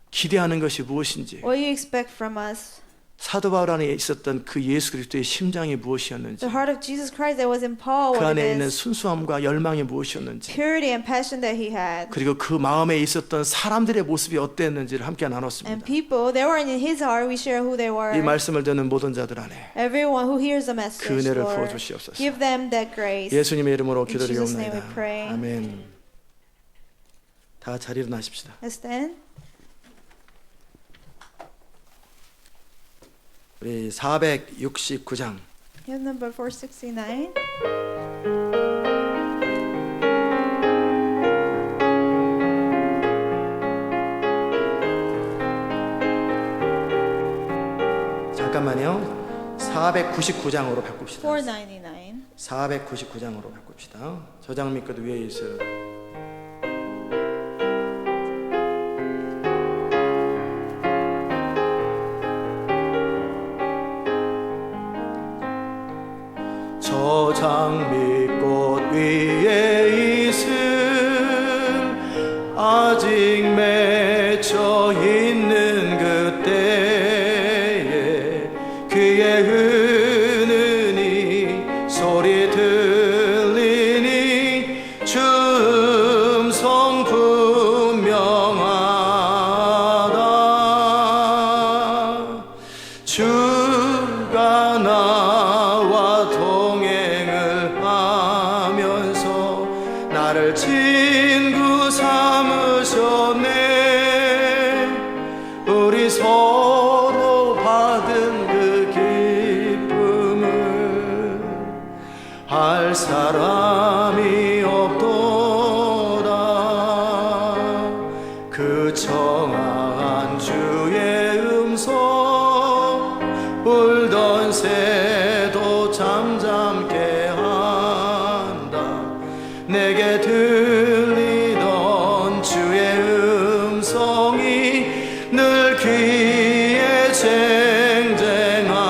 S1: 기대하는 것이 무엇인지,
S2: what you expect from us.
S1: 사도 바울 안에 있었던 그 예수 그리스도의 심장이 무엇이었는지,
S2: The heart of Jesus Christ that was in Paul,
S1: 그
S2: what it
S1: 안에 있는
S2: is,
S1: 순수함과 열망이 무엇이었는지,
S2: purity and passion that he had.
S1: 그리고 그 마음에 있었던 사람들의 모습이 어땠는지를 함께
S2: And
S1: 나눴습니다.
S2: people, they were in his heart. We share who they were.
S1: 이 말씀을 듣는 모든 자들 안에
S2: Everyone who hears the message,
S1: 그 은혜를
S2: Lord,
S1: 부어주시옵소서.
S2: give them that grace.
S1: 예수님의 이름으로
S2: In Jesus' name
S1: 기도드리옵나이다.
S2: we pray.
S1: 아멘. 다 자리로 나십시다.
S2: Let's stand.
S1: 우리 469장
S2: Hymn number 469.
S1: 잠깐만요. 499장으로 바꿉시다.
S2: 499.
S1: 499장으로 바꿉시다. 저장 밑끝 위에 있을 저장 밑꽃 위에 있을 아직 맺혀 있는 그때에 그의 은은히 소리 들리니 주 음성 분명하다. 주가 나와 동행을 하면서 나를 친구 삼으셨네. 우리 서로 받은 그 기쁨 할 사람이 없도다. 그 청아한 주의 음성 울던 새도 잠잠게 한다. 내게 들리던 주의 음성이 늘 귀에 쟁쟁하다.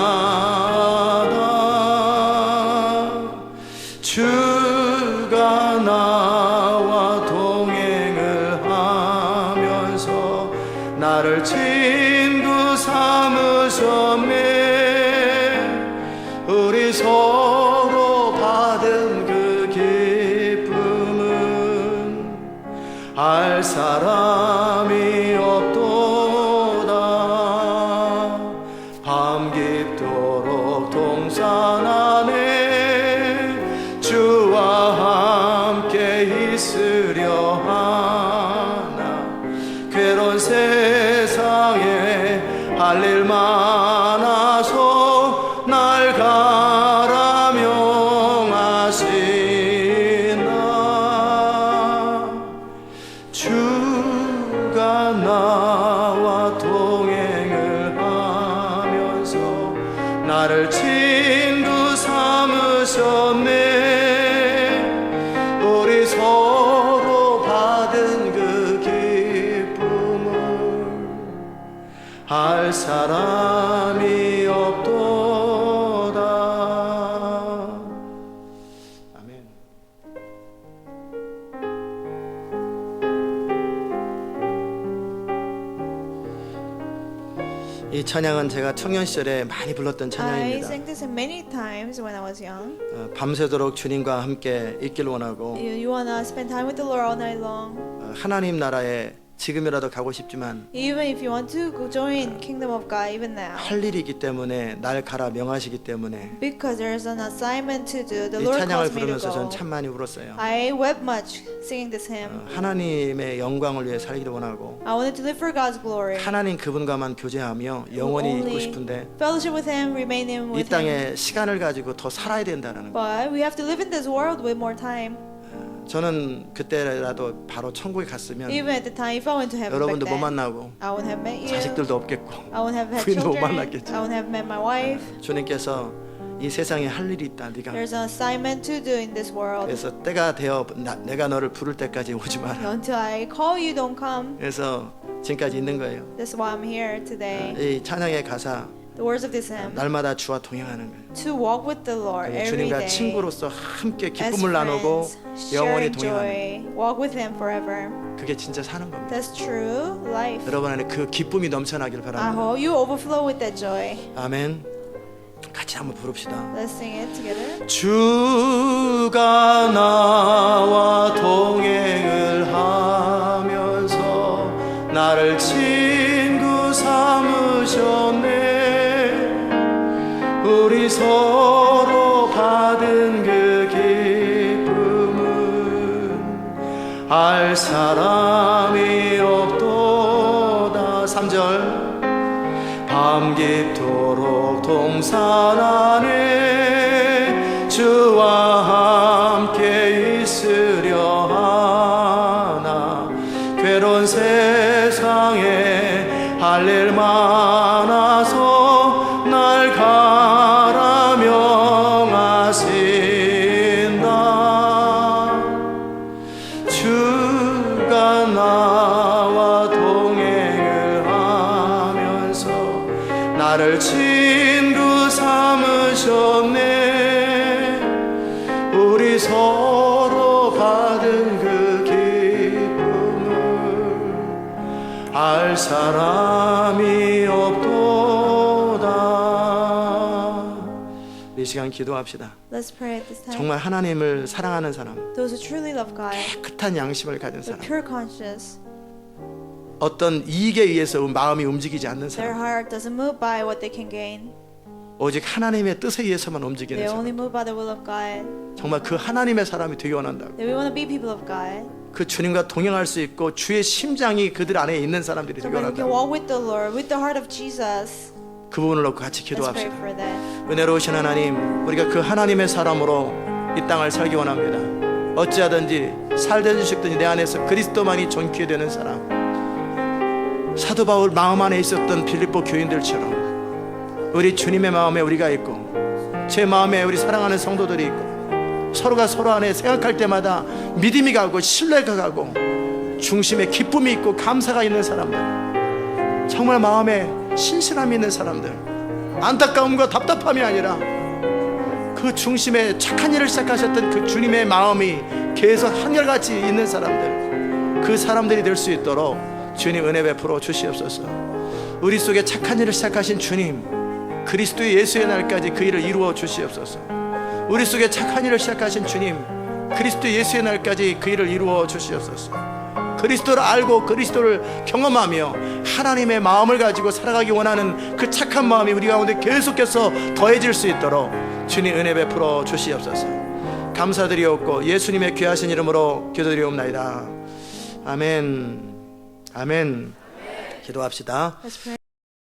S1: 주가 나와 동행을 하면서 나를 친구 삼으셨네. 우리 서로 받은 그 기쁨은 알 사람이 없도다. 밤 깊도록 동산 안에 주와 함께 있으려 하나. 괴로운 세상에 할 일 많아서 날 가라 명하시나. 주가 나와 동행을 하면서 나를 친구 삼으셨네. 우리 서로 받은 그 기쁨을 할 사람이 없도다. 아멘. 이 찬양은 제가 청년 시절에 많이 불렀던
S2: I
S1: 찬양입니다.
S2: sang this many times when I was young.
S1: 밤새도록 주님과 함께 있길 원하고
S2: You wanna spend time with the Lord all night long.
S1: 하나님 나라에 지금이라도 가고 싶지만
S2: Even if you want to go join Kingdom of God even now.
S1: 할 일이 있기 때문에 날 가라 명하시기 때문에
S2: Because there's an assignment to do. The
S1: 이
S2: Lord
S1: 찬양을
S2: calls me to
S1: 부르면서 전
S2: go.
S1: 참 많이 울었어요.
S2: I wept much singing this hymn.
S1: 하나님의 영광을 위해 살기를 원하고
S2: I wanted to live for God's glory.
S1: 하나님 그분과만 교제하며 영원히 있고 싶은데
S2: fellowship with Him, remain in
S1: 이
S2: with Him.
S1: 땅에 시간을 가지고 더 살아야 된다는 거.
S2: But we have to live in this world with more time.
S1: 저는 그때라도 바로 천국에 갔으면
S2: Even at the time, if I went to heaven back
S1: 여러분도 못
S2: then,
S1: 만나고
S2: I wouldn't have met you.
S1: 자식들도 없겠고
S2: I wouldn't have had
S1: 부인도 못
S2: children.
S1: 만났겠지.
S2: I wouldn't have met my wife.
S1: 주님께서 이 세상에 할 일이 있다. 네가
S2: There's an assignment to do in this world.
S1: 그래서 때가 되어 내가 너를 부를 때까지 오지 마라.
S2: Until I call you, don't come.
S1: 그래서 지금까지 있는 거예요.
S2: That's why I'm here today.
S1: 이 찬양의 가사
S2: The words of this hymn.
S1: 날마다 주와 동행하는 거예요.
S2: To walk with the Lord every
S1: 주님과
S2: day.
S1: 친구로서 함께
S2: As
S1: 기쁨을 나누고
S2: friends,
S1: 영원히
S2: sharing
S1: 동행하는 거예요.
S2: joy. Walk with Him forever.
S1: 그게 진짜 사는 겁니다.
S2: That's true life.
S1: 여러분 안에 그 기쁨이 넘쳐나길
S2: I
S1: 바랍니다.
S2: hope you overflow with that joy.
S1: 아멘. 같이 한번 부릅시다.
S2: Let's sing it together.
S1: 주가 나와 동행을 하면서 나를 친구 삼으셨네. 우리 서로 받은 그 기쁨은 알 사람이 없도다. 3절 밤 깊도록 동산 안에 주와 함께 있으려 하나. 괴로운 세상에 할 일 많아서 날 가라 명하신다. 주가 나와 동행을 하면서 나를 친구 삼으셨네. 우리 서로 받은 그 기쁨을 알 사람이 없도다. 이 시간 기도합시다.
S2: Let's pray at this time.
S1: 정말 하나님을 사랑하는 사람,
S2: Those who truly love God,
S1: 깨끗한 양심을 가진
S2: with
S1: 사람,
S2: pure conscience,
S1: 어떤 이익에 의해서 마음이 움직이지 않는
S2: their
S1: 사람,
S2: heart doesn't move by what they can gain.
S1: 오직 하나님의 뜻에 의해서만
S2: They
S1: 움직이는
S2: only
S1: 사람.
S2: move by the will of God.
S1: 정말 그 하나님의 사람이 되기 원한다고.
S2: That we want to be people of God.
S1: 그 주님과 동행할 수 있고 주의 심장이 그들 안에 있는 사람들이
S2: So
S1: 되기
S2: that we can
S1: 원한다고.
S2: walk with the Lord, with the heart of Jesus.
S1: 그 부분을 놓고 같이
S2: Let's pray
S1: 기도합시다.
S2: for that.
S1: 은혜로우신 하나님, 우리가 그 하나님의 사람으로 이 땅을 살기 원합니다. 어찌하든지 살든지 죽든지 내 안에서 그리스도만이 존귀해 되는 사람, 사도 바울 마음 안에 있었던 빌립보 교인들처럼 우리 주님의 마음에 우리가 있고 제 마음에 우리 사랑하는 성도들이 있고 서로가 서로 안에 생각할 때마다 믿음이 가고 신뢰가 가고 중심에 기쁨이 있고 감사가 있는 사람들, 정말 마음에 신실함이 있는 사람들, 안타까움과 답답함이 아니라 그 중심에 착한 일을 시작하셨던 그 주님의 마음이 계속 한결같이 있는 사람들, 그 사람들이 될 수 있도록 주님 은혜 베풀어 주시옵소서. 우리 속에 착한 일을 시작하신 주님, 그리스도의 예수의 날까지 그 일을 이루어 주시옵소서. 우리 속에 착한 일을 시작하신 주님, 그리스도 예수의 날까지 그 일을 이루어 주시옵소서. 그리스도를 알고 그리스도를 경험하며 하나님의 마음을 가지고 살아가기 원하는 그 착한 마음이 우리 가운데 계속해서 더해질 수 있도록 주님 은혜 베풀어 주시옵소서. 감사드리옵고 예수님의 귀하신 이름으로 기도드리옵나이다. 아멘. 아멘. 기도합시다.
S2: Let's pray.